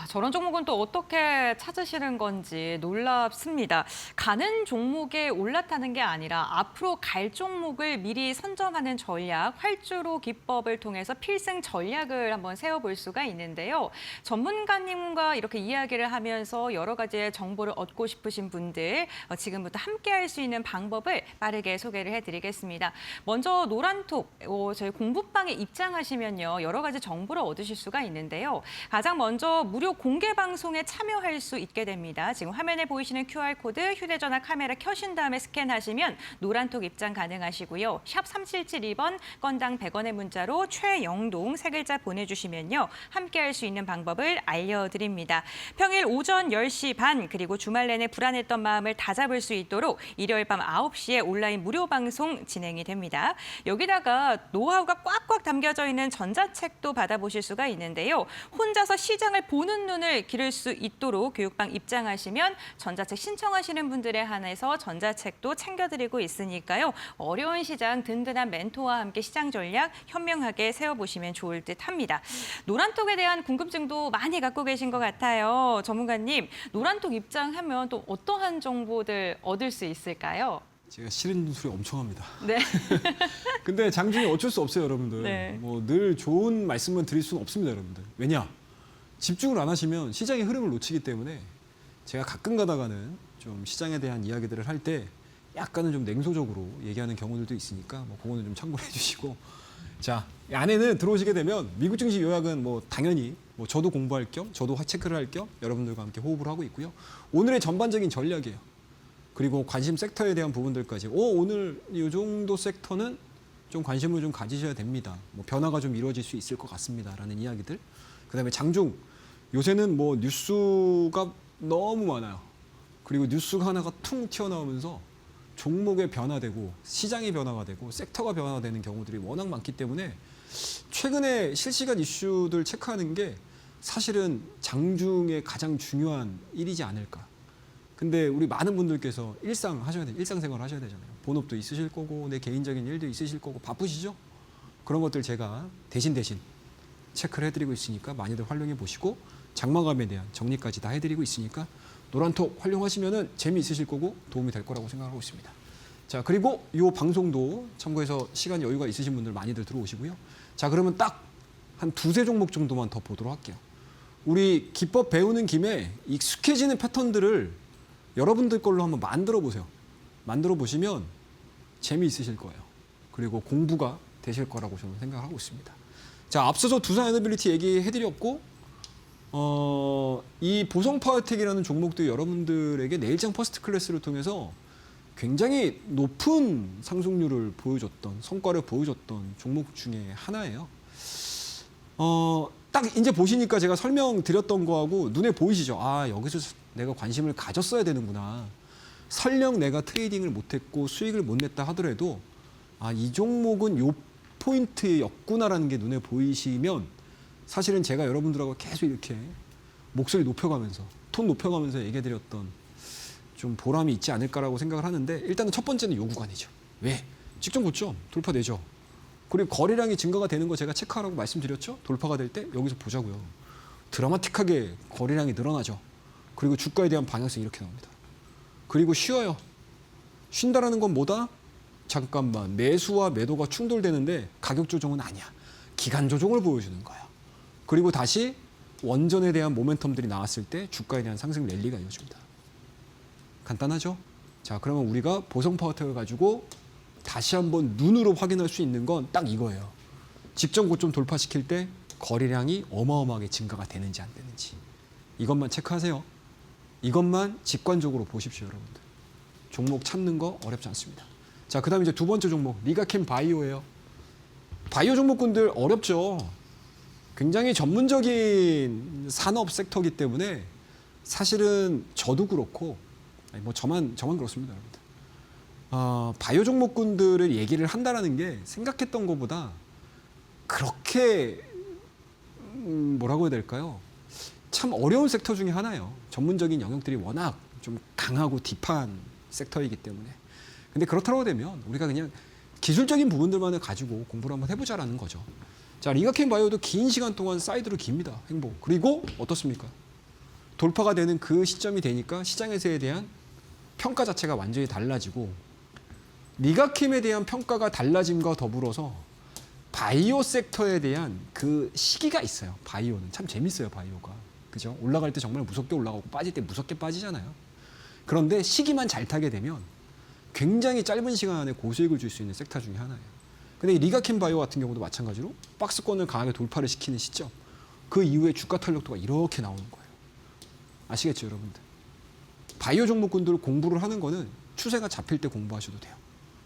저런 종목은 또 어떻게 찾으시는 건지 놀랍습니다. 가는 종목에 올라타는 게 아니라 앞으로 갈 종목을 미리 선점하는 전략, 활주로 기법을 통해서 필승 전략을 한번 세워볼 수가 있는데요. 전문가님과 이렇게 이야기를 하면서 여러 가지의 정보를 얻고 싶으신 분들 지금부터 함께할 수 있는 방법을 빠르게 소개를 해드리겠습니다. 먼저 노란톡, 저희 공부방에 입장하시면요. 여러 가지 정보를 얻으실 수가 있는데요. 가장 먼저 무료 공개 방송에 참여할 수 있게 됩니다. 지금 화면에 보이시는 QR코드 휴대전화 카메라 켜신 다음에 스캔하시면 노란톡 입장 가능하시고요. 샵 3772번 건당 100원의 문자로 최영동 세 글자 보내주시면요. 함께할 수 있는 방법을 알려드립니다. 평일 오전 10시 반 그리고 주말 내내 불안했던 마음을 다잡을 수 있도록 일요일 밤 9시에 온라인 무료 방송 진행이 됩니다. 여기다가 노하우가 꽉꽉 담겨져 있는 전자책도 받아보실 수가 있는데요. 혼자서 시장을 보는 눈을 기를 수 있도록 교육방 입장하시면 전자책 신청하시는 분들에 한해서 전자책도 챙겨드리고 있으니까요. 어려운 시장 든든한 멘토와 함께 시장 전략 현명하게 세워보시면 좋을 듯합니다. 노란톡에 대한 궁금증도 많이 갖고 계신 것 같아요. 전문가님, 노란톡 입장하면 또 어떠한 정보들 얻을 수 있을까요? 제가 싫은 소리 엄청 합니다. 네. 근데 장중에 어쩔 수 없어요, 여러분들. 네. 뭐 늘 좋은 말씀만 드릴 수는 없습니다, 여러분들. 왜냐? 집중을 안 하시면 시장의 흐름을 놓치기 때문에 제가 가끔 가다가는 좀 시장에 대한 이야기들을 할 때 약간은 좀 냉소적으로 얘기하는 경우들도 있으니까 뭐 그거는 좀 참고를 해주시고 자, 이 안에는 들어오시게 되면 미국 증시 요약은 뭐 당연히 뭐 저도 공부할 겸 저도 체크를 할 겸 여러분들과 함께 호흡을 하고 있고요. 오늘의 전반적인 전략이에요. 그리고 관심 섹터에 대한 부분들까지 오늘 이 정도 섹터는 좀 관심을 좀 가지셔야 됩니다. 뭐 변화가 좀 이루어질 수 있을 것 같습니다라는 이야기들. 그다음에 장중 요새는 뭐 뉴스가 너무 많아요. 그리고 뉴스가 하나가 퉁 튀어나오면서 종목의 변화되고 시장의 변화가 되고 섹터가 변화되는 경우들이 워낙 많기 때문에 최근에 실시간 이슈들 체크하는 게 사실은 장중에 가장 중요한 일이지 않을까. 근데 우리 많은 분들께서 일상생활 하셔야 되잖아요. 본업도 있으실 거고 내 개인적인 일도 있으실 거고 바쁘시죠? 그런 것들 제가 대신 체크를 해드리고 있으니까 많이들 활용해 보시고 장마감에 대한 정리까지 다 해드리고 있으니까 노란톡 활용하시면은 재미있으실 거고 도움이 될 거라고 생각하고 있습니다. 자, 그리고 이 방송도 참고해서 시간 여유가 있으신 분들 많이들 들어오시고요. 자, 그러면 딱 한 두세 종목 정도만 더 보도록 할게요. 우리 기법 배우는 김에 익숙해지는 패턴들을 여러분들 걸로 한번 만들어 보세요. 만들어 보시면 재미있으실 거예요. 그리고 공부가 되실 거라고 저는 생각하고 있습니다. 자, 앞서서 두산 에너빌리티 얘기해드렸고, 이 보성 파워텍이라는 종목도 여러분들에게 내일장 퍼스트 클래스를 통해서 굉장히 높은 상승률을 보여줬던, 성과를 보여줬던 종목 중에 하나예요. 딱 이제 보시니까 제가 설명드렸던 거하고 눈에 보이시죠? 아, 여기서 내가 관심을 가졌어야 되는구나. 설령 내가 트레이딩을 못했고 수익을 못 냈다 하더라도 아, 이 종목은 요 포인트였구나라는 게 눈에 보이시면 사실은 제가 여러분들하고 계속 이렇게 목소리 높여가면서 톤 높여가면서 얘기해드렸던 좀 보람이 있지 않을까라고 생각을 하는데 일단은 첫 번째는 요 구간이죠. 왜? 직전 고점 돌파되죠. 그리고 거래량이 증가가 되는 거 제가 체크하라고 말씀드렸죠. 돌파가 될 때 여기서 보자고요. 드라마틱하게 거래량이 늘어나죠. 그리고 주가에 대한 방향성이 이렇게 나옵니다. 그리고 쉬어요. 쉰다라는 건 뭐다? 잠깐만 매수와 매도가 충돌되는데 가격 조정은 아니야. 기간 조정을 보여주는 거야. 그리고 다시 원전에 대한 모멘텀들이 나왔을 때 주가에 대한 상승 랠리가 이어집니다. 간단하죠? 자, 그러면 우리가 보성 파워텍을 가지고 다시 한번 눈으로 확인할 수 있는 건 딱 이거예요. 직전 고점 돌파시킬 때 거래량이 어마어마하게 증가가 되는지 안 되는지. 이것만 체크하세요. 이것만 직관적으로 보십시오, 여러분들. 종목 찾는 거 어렵지 않습니다. 자, 그 다음에 이제 두 번째 종목, 리가캠 바이오예요. 바이오 종목군들 어렵죠. 굉장히 전문적인 산업 섹터이기 때문에 사실은 저도 그렇고, 아니 뭐 저만 그렇습니다, 여러분들. 바이오 종목군들을 얘기를 한다라는 게 생각했던 것보다 그렇게 뭐라고 해야 될까요? 참 어려운 섹터 중에 하나예요. 전문적인 영역들이 워낙 좀 강하고 딥한 섹터이기 때문에. 근데 그렇다고 되면 우리가 그냥 기술적인 부분들만을 가지고 공부를 한번 해보자라는 거죠. 자, 리가캠 바이오도 긴 시간 동안 사이드로 깁니다. 행보. 그리고 어떻습니까? 돌파가 되는 그 시점이 되니까 시장에서에 대한 평가 자체가 완전히 달라지고 리가캠에 대한 평가가 달라짐과 더불어서 바이오 섹터에 대한 그 시기가 있어요. 바이오는 참 재밌어요. 바이오가. 그죠? 올라갈 때 정말 무섭게 올라가고 빠질 때 무섭게 빠지잖아요. 그런데 시기만 잘 타게 되면 굉장히 짧은 시간 안에 고수익을 줄 수 있는 섹터 중에 하나예요. 근데 이 리가캠 바이오 같은 경우도 마찬가지로 박스권을 강하게 돌파를 시키는 시점, 그 이후에 주가 탄력도가 이렇게 나오는 거예요. 아시겠죠, 여러분들? 바이오 종목군들 공부를 하는 거는 추세가 잡힐 때 공부하셔도 돼요.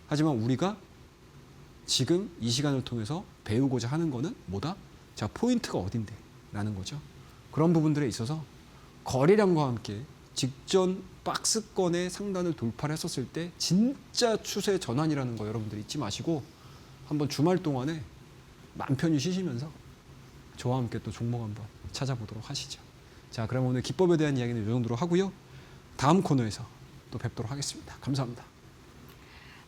하지만 우리가 지금 이 시간을 통해서 배우고자 하는 거는 뭐다? 자, 포인트가 어딘데? 라는 거죠. 그런 부분들에 있어서 거래량과 함께 직전 박스권의 상단을 돌파를 했었을 때 진짜 추세 전환이라는 거 여러분들 잊지 마시고 한번 주말 동안에 맘 편히 쉬시면서 저와 함께 또 종목 한번 찾아보도록 하시죠. 자, 그럼 오늘 기법에 대한 이야기는 이 정도로 하고요. 다음 코너에서 또 뵙도록 하겠습니다. 감사합니다.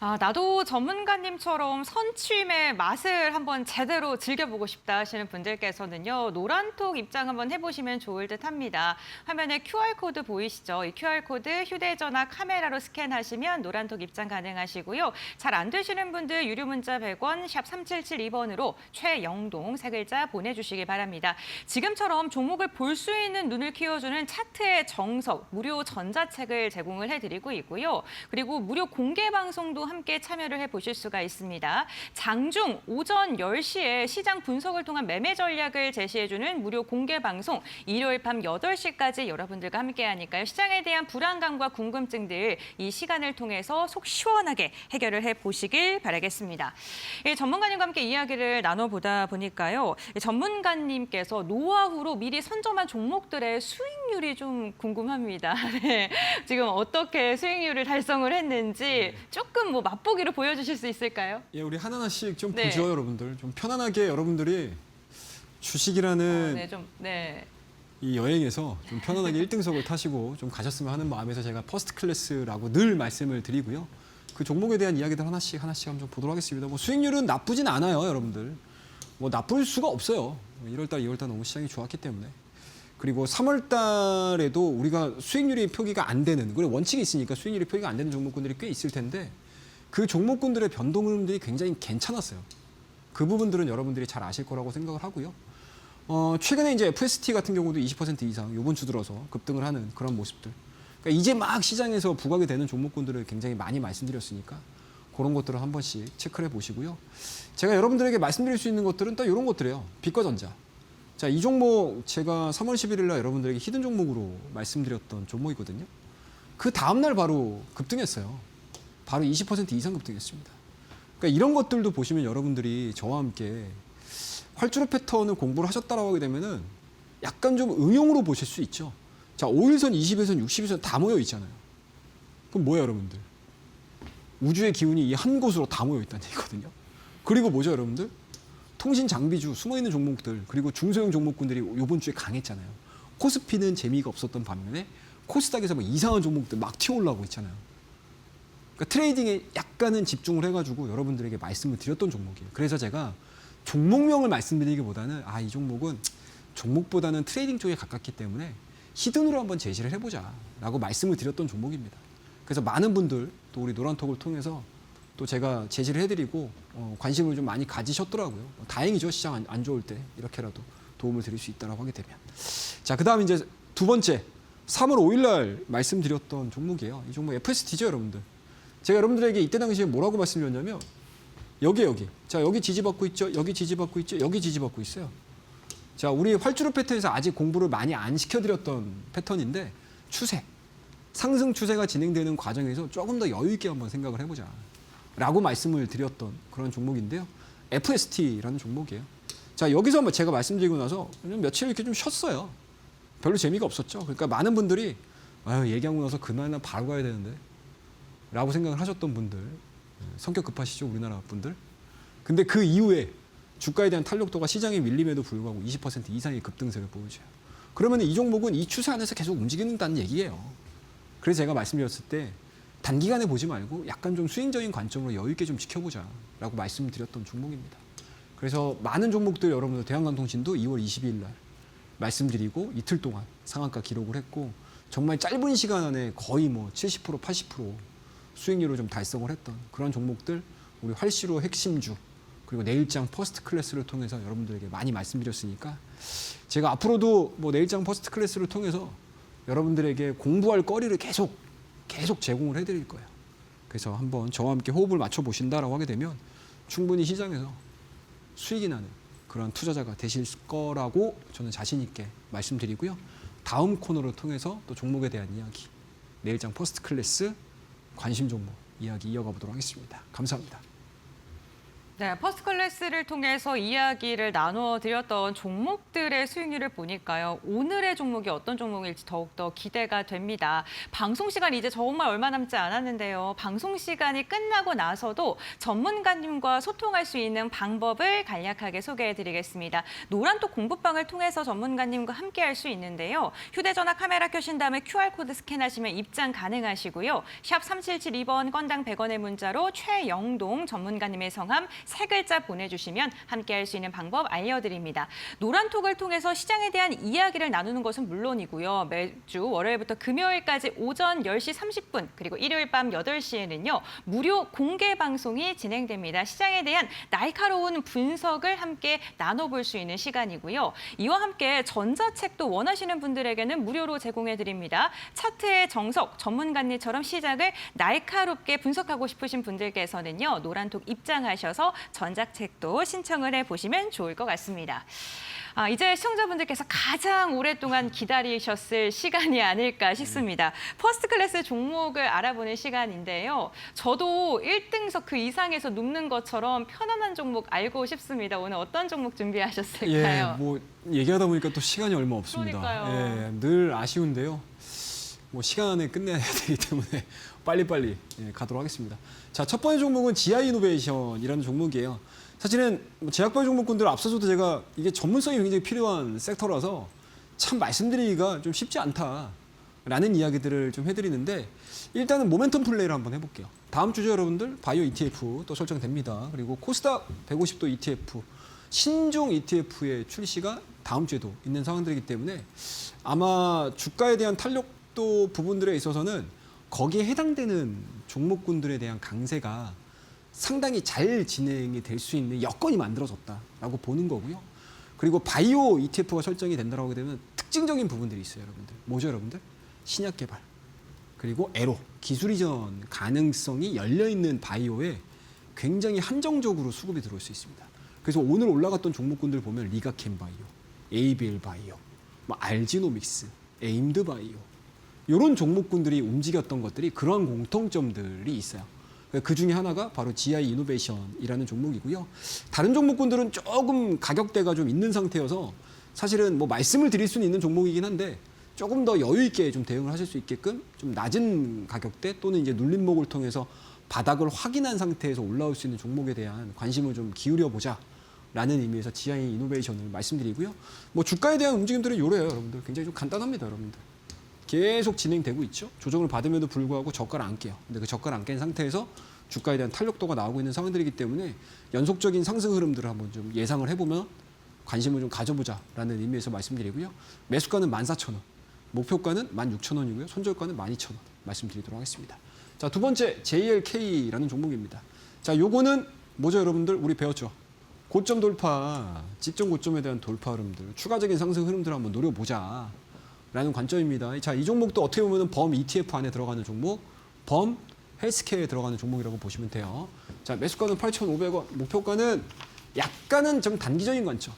아, 나도 전문가님처럼 선취임의 맛을 한번 제대로 즐겨보고 싶다 하시는 분들께서는요, 노란톡 입장 한번 해보시면 좋을 듯 합니다. 화면에 QR코드 보이시죠? 이 QR코드 휴대전화 카메라로 스캔하시면 노란톡 입장 가능하시고요. 잘 안 되시는 분들 유료 문자 100원, 샵 3772번으로 최영동 세 글자 보내주시기 바랍니다. 지금처럼 종목을 볼 수 있는 눈을 키워주는 차트의 정석, 무료 전자책을 제공을 해드리고 있고요. 그리고 무료 공개 방송도 함께 참여를 해보실 수가 있습니다. 장중 오전 10시에 시장 분석을 통한 매매 전략을 제시해주는 무료 공개 방송, 일요일 밤 8시까지 여러분들과 함께하니까요. 시장에 대한 불안감과 궁금증들 이 시간을 통해서 속 시원하게 해결을 해보시길 바라겠습니다. 전문가님과 함께 이야기를 나눠보다 보니까요. 전문가님께서 노하우로 미리 선점한 종목들의 수익률이 좀 궁금합니다. 네. 지금 어떻게 수익률을 달성을 했는지 조금 뭐 맛보기로 보여주실 수 있을까요? 예, 우리 하나하나씩 좀 네. 보죠, 여러분들. 좀 편안하게 여러분들이 주식이라는 네, 좀 네. 이 여행에서 좀 편안하게 1등석을 타시고 좀 가셨으면 하는 마음에서 제가 퍼스트 클래스라고 늘 말씀을 드리고요. 그 종목에 대한 이야기들 하나씩 한번 보도록 하겠습니다. 뭐 수익률은 나쁘진 않아요, 여러분들. 뭐 나쁠 수가 없어요. 1월달, 2월달 너무 시장이 좋았기 때문에. 그리고 3월 달에도 우리가 수익률이 표기가 안 되는, 그리고 원칙이 있으니까 수익률이 표기가 안 되는 종목군들이 꽤 있을 텐데 그 종목군들의 변동 흐름들이 굉장히 괜찮았어요. 그 부분들은 여러분들이 잘 아실 거라고 생각을 하고요. 최근에 이제 FST 같은 경우도 20% 이상 이번 주 들어서 급등을 하는 그런 모습들. 그러니까 이제 막 시장에서 부각이 되는 종목군들을 굉장히 많이 말씀드렸으니까 그런 것들을 한 번씩 체크를 해보시고요. 제가 여러분들에게 말씀드릴 수 있는 것들은 또 이런 것들이에요. 빛과 전자. 자, 이 종목 제가 3월 11일 날 여러분들에게 히든 종목으로 말씀드렸던 종목이거든요. 그 다음날 바로 급등했어요. 바로 20% 이상 급등했습니다. 그러니까 이런 것들도 보시면 여러분들이 저와 함께 활주로 패턴을 공부를 하셨다라고 하게 되면은 약간 좀 응용으로 보실 수 있죠. 자, 5일선, 20일선, 60일선 다 모여 있잖아요. 그럼 뭐예요, 여러분들? 우주의 기운이 이 한 곳으로 다 모여 있다는 얘기거든요. 그리고 뭐죠, 여러분들? 통신 장비주, 숨어있는 종목들, 그리고 중소형 종목군들이 이번 주에 강했잖아요. 코스피는 재미가 없었던 반면에 코스닥에서 막 이상한 종목들 막 튀어올라오고 있잖아요. 그러니까 트레이딩에 약간은 집중을 해가지고 여러분들에게 말씀을 드렸던 종목이에요. 그래서 제가 종목명을 말씀드리기보다는 이 종목은 종목보다는 트레이딩 쪽에 가깝기 때문에 히든으로 한번 제시를 해보자 라고 말씀을 드렸던 종목입니다. 그래서 많은 분들 또 우리 노란톡을 통해서 또 제가 제시를 해드리고 관심을 좀 많이 가지셨더라고요. 다행이죠. 시장 안 좋을 때 이렇게라도 도움을 드릴 수 있다고 하게 되면. 자, 그 다음 이제 두 번째 3월 5일 날 말씀드렸던 종목이에요. 이 종목 FST죠, 여러분들. 제가 여러분들에게 이때 당시에 뭐라고 말씀드렸냐면 여기. 자, 여기 지지받고 있죠. 여기 지지받고 있죠. 여기 지지받고 있어요. 자, 우리 활주로 패턴에서 아직 공부를 많이 안 시켜드렸던 패턴인데 추세, 상승 추세가 진행되는 과정에서 조금 더 여유 있게 한번 생각을 해보자 라고 말씀을 드렸던 그런 종목인데요. FST라는 종목이에요. 자, 여기서 한번 제가 말씀드리고 나서 며칠 이렇게 좀 쉬었어요. 별로 재미가 없었죠. 그러니까 많은 분들이 얘기하고 나서 그날은 바로 가야 되는데 라고 생각을 하셨던 분들, 성격 급하시죠, 우리나라 분들. 근데 그 이후에 주가에 대한 탄력도가 시장에 밀림에도 불구하고 20% 이상의 급등세를 보여줘요. 그러면 이 종목은 이 추세 안에서 계속 움직인다는 얘기예요. 그래서 제가 말씀드렸을 때 단기간에 보지 말고 약간 좀 수익적인 관점으로 여유 있게 좀 지켜보자 라고 말씀을 드렸던 종목입니다. 그래서 많은 종목들 여러분들 대한강통신도 2월 22일 날 말씀드리고 이틀 동안 상한가 기록을 했고 정말 짧은 시간 안에 거의 70% 80% 수익률을 좀 달성을 했던 그런 종목들, 우리 활시로 핵심주 그리고 내일장 퍼스트 클래스를 통해서 여러분들에게 많이 말씀드렸으니까 제가 앞으로도 내일장 퍼스트 클래스를 통해서 여러분들에게 공부할 거리를 계속 제공을 해드릴 거예요. 그래서 한번 저와 함께 호흡을 맞춰 보신다라고 하게 되면 충분히 시장에서 수익이 나는 그런 투자자가 되실 거라고 저는 자신 있게 말씀드리고요. 다음 코너를 통해서 또 종목에 대한 이야기, 내일장 퍼스트 클래스 관심 종목 이야기 이어가 보도록 하겠습니다. 감사합니다. 네, 퍼스트 클래스를 통해서 이야기를 나누어 드렸던 종목들의 수익률을 보니까요. 오늘의 종목이 어떤 종목일지 더욱더 기대가 됩니다. 방송 시간 이제 정말 얼마 남지 않았는데요. 방송 시간이 끝나고 나서도 전문가님과 소통할 수 있는 방법을 간략하게 소개해 드리겠습니다. 노란톡 공부방을 통해서 전문가님과 함께 할 수 있는데요. 휴대전화 카메라 켜신 다음에 QR코드 스캔하시면 입장 가능하시고요. 샵 3772번 건당 100원의 문자로 최영동 전문가님의 성함 3글자 보내주시면 함께할 수 있는 방법 알려드립니다. 노란톡을 통해서 시장에 대한 이야기를 나누는 것은 물론이고요. 매주 월요일부터 금요일까지 오전 10시 30분 그리고 일요일 밤 8시에는요. 무료 공개 방송이 진행됩니다. 시장에 대한 날카로운 분석을 함께 나눠볼 수 있는 시간이고요. 이와 함께 전자책도 원하시는 분들에게는 무료로 제공해드립니다. 차트의 정석, 전문가님처럼 시장을 날카롭게 분석하고 싶으신 분들께서는요. 노란톡 입장하셔서 전자책도 신청을 해보시면 좋을 것 같습니다. 이제 시청자분들께서 가장 오랫동안 기다리셨을 시간이 아닐까 싶습니다. 퍼스트 클래스 종목을 알아보는 시간인데요. 저도 1등석 그 이상에서 눕는 것처럼 편안한 종목 알고 싶습니다. 오늘 어떤 종목 준비하셨을까요? 얘기하다 보니까 또 시간이 얼마 없습니다. 그러니까요. 늘 아쉬운데요. 시간 안에 끝내야 되기 때문에 빨리빨리 가도록 하겠습니다. 자, 첫 번째 종목은 GI이노베이션이라는 종목이에요. 사실은 제약바이오 종목군들 앞서서도 제가 이게 전문성이 굉장히 필요한 섹터라서 참 말씀드리기가 좀 쉽지 않다라는 이야기들을 좀 해드리는데 일단은 모멘텀 플레이를 한번 해볼게요. 다음 주죠, 여러분들. 바이오 ETF 또 설정됩니다. 그리고 코스닥 150도 ETF, 신종 ETF의 출시가 다음 주에도 있는 상황들이기 때문에 아마 주가에 대한 탄력도 부분들에 있어서는 거기에 해당되는 종목군들에 대한 강세가 상당히 잘 진행이 될 수 있는 여건이 만들어졌다라고 보는 거고요. 그리고 바이오 ETF가 설정이 된다고 하게 되면 특징적인 부분들이 있어요, 여러분들. 뭐죠, 여러분들? 신약 개발. 그리고 에로, 기술 이전 가능성이 열려있는 바이오에 굉장히 한정적으로 수급이 들어올 수 있습니다. 그래서 오늘 올라갔던 종목군들 보면 리가캠 바이오, ABL 바이오, 알지노믹스, 에임드 바이오 이런 종목군들이 움직였던 것들이 그러한 공통점들이 있어요. 그 중에 하나가 바로 GI 이노베이션이라는 종목이고요. 다른 종목군들은 조금 가격대가 좀 있는 상태여서 사실은 뭐 말씀을 드릴 수는 있는 종목이긴 한데 조금 더 여유 있게 좀 대응을 하실 수 있게끔 좀 낮은 가격대 또는 이제 눌림목을 통해서 바닥을 확인한 상태에서 올라올 수 있는 종목에 대한 관심을 좀 기울여 보자라는 의미에서 GI 이노베이션을 말씀드리고요. 뭐 주가에 대한 움직임들은 요래요, 여러분들. 굉장히 좀 간단합니다, 여러분들. 계속 진행되고 있죠. 조정을 받음에도 불구하고 저가를 안 깨요. 근데 그 저가를 안 깬 상태에서 주가에 대한 탄력도가 나오고 있는 상황들이기 때문에 연속적인 상승 흐름들을 한번 좀 예상을 해보면 관심을 좀 가져보자라는 의미에서 말씀드리고요. 매수가는 14,000원, 목표가는 16,000원이고요. 손절가는 12,000원 말씀드리도록 하겠습니다. 자, 두 번째 JLK라는 종목입니다. 자, 요거는 뭐죠, 여러분들? 우리 배웠죠. 고점 돌파, 직전 고점에 대한 돌파 흐름들, 추가적인 상승 흐름들을 한번 노려보자라는 관점입니다. 자, 이 종목도 어떻게 보면 범 ETF 안에 들어가는 종목, 범 헬스케어에 들어가는 종목이라고 보시면 돼요. 자, 매수가는 8,500원, 목표가는 약간은 좀 단기적인 관점,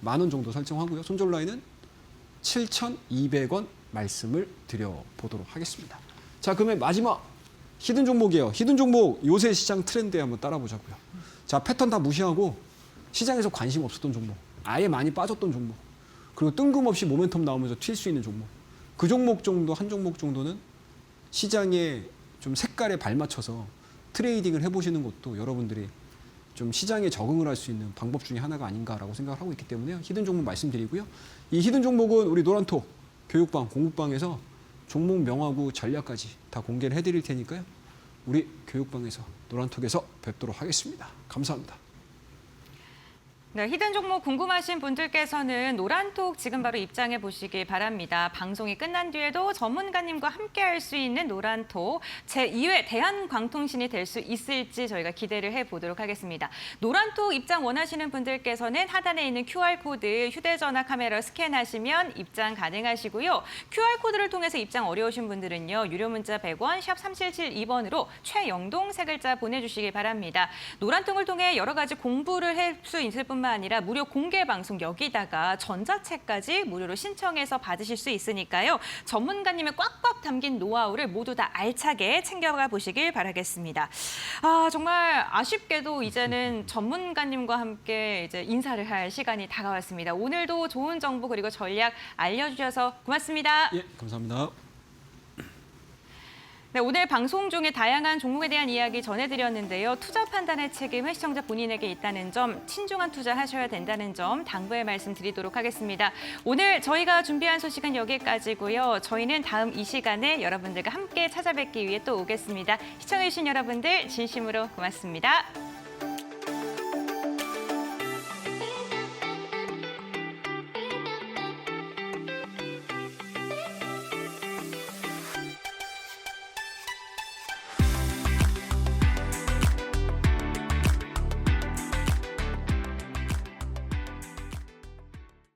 10,000원 정도 설정하고요. 손절 라인은 7,200원 말씀을 드려보도록 하겠습니다. 자, 그러면 마지막 히든 종목이에요. 히든 종목 요새 시장 트렌드에 한번 따라보자고요. 자, 패턴 다 무시하고 시장에서 관심 없었던 종목, 아예 많이 빠졌던 종목, 그리고 뜬금없이 모멘텀 나오면서 튈 수 있는 종목, 그 종목 정도, 한 종목 정도는 시장에 좀 색깔에 발맞춰서 트레이딩을 해보시는 것도 여러분들이 좀 시장에 적응을 할 수 있는 방법 중에 하나가 아닌가라고 생각을 하고 있기 때문에 히든 종목 말씀드리고요. 이 히든 종목은 우리 노란톡 교육방, 공부방에서 종목 명하고 전략까지 다 공개를 해드릴 테니까요. 우리 교육방에서 노란톡에서 뵙도록 하겠습니다. 감사합니다. 네, 히든 종목 궁금하신 분들께서는 노란톡 지금 바로 입장해 보시기 바랍니다. 방송이 끝난 뒤에도 전문가님과 함께 할 수 있는 노란톡 제2회 대한광통신이 될 수 있을지 저희가 기대를 해보도록 하겠습니다. 노란톡 입장 원하시는 분들께서는 하단에 있는 QR코드 휴대전화 카메라 스캔하시면 입장 가능하시고요. QR코드를 통해서 입장 어려우신 분들은요. 유료 문자 100원, 샵 3772번으로 최영동 세 글자 보내주시기 바랍니다. 노란톡을 통해 여러 가지 공부를 할 수 있을 뿐만 아니라 무료 공개 방송 여기다가 전자책까지 무료로 신청해서 받으실 수 있으니까요. 전문가님의 꽉꽉 담긴 노하우를 모두 다 알차게 챙겨가 보시길 바라겠습니다. 아, 정말 아쉽게도 이제는 전문가님과 함께 이제 인사를 할 시간이 다가왔습니다. 오늘도 좋은 정보 그리고 전략 알려주셔서 고맙습니다. 예, 감사합니다. 네, 오늘 방송 중에 다양한 종목에 대한 이야기 전해드렸는데요. 투자 판단의 책임은 시청자 본인에게 있다는 점, 신중한 투자하셔야 된다는 점 당부의 말씀 드리도록 하겠습니다. 오늘 저희가 준비한 소식은 여기까지고요. 저희는 다음 이 시간에 여러분들과 함께 찾아뵙기 위해 또 오겠습니다. 시청해주신 여러분들 진심으로 고맙습니다.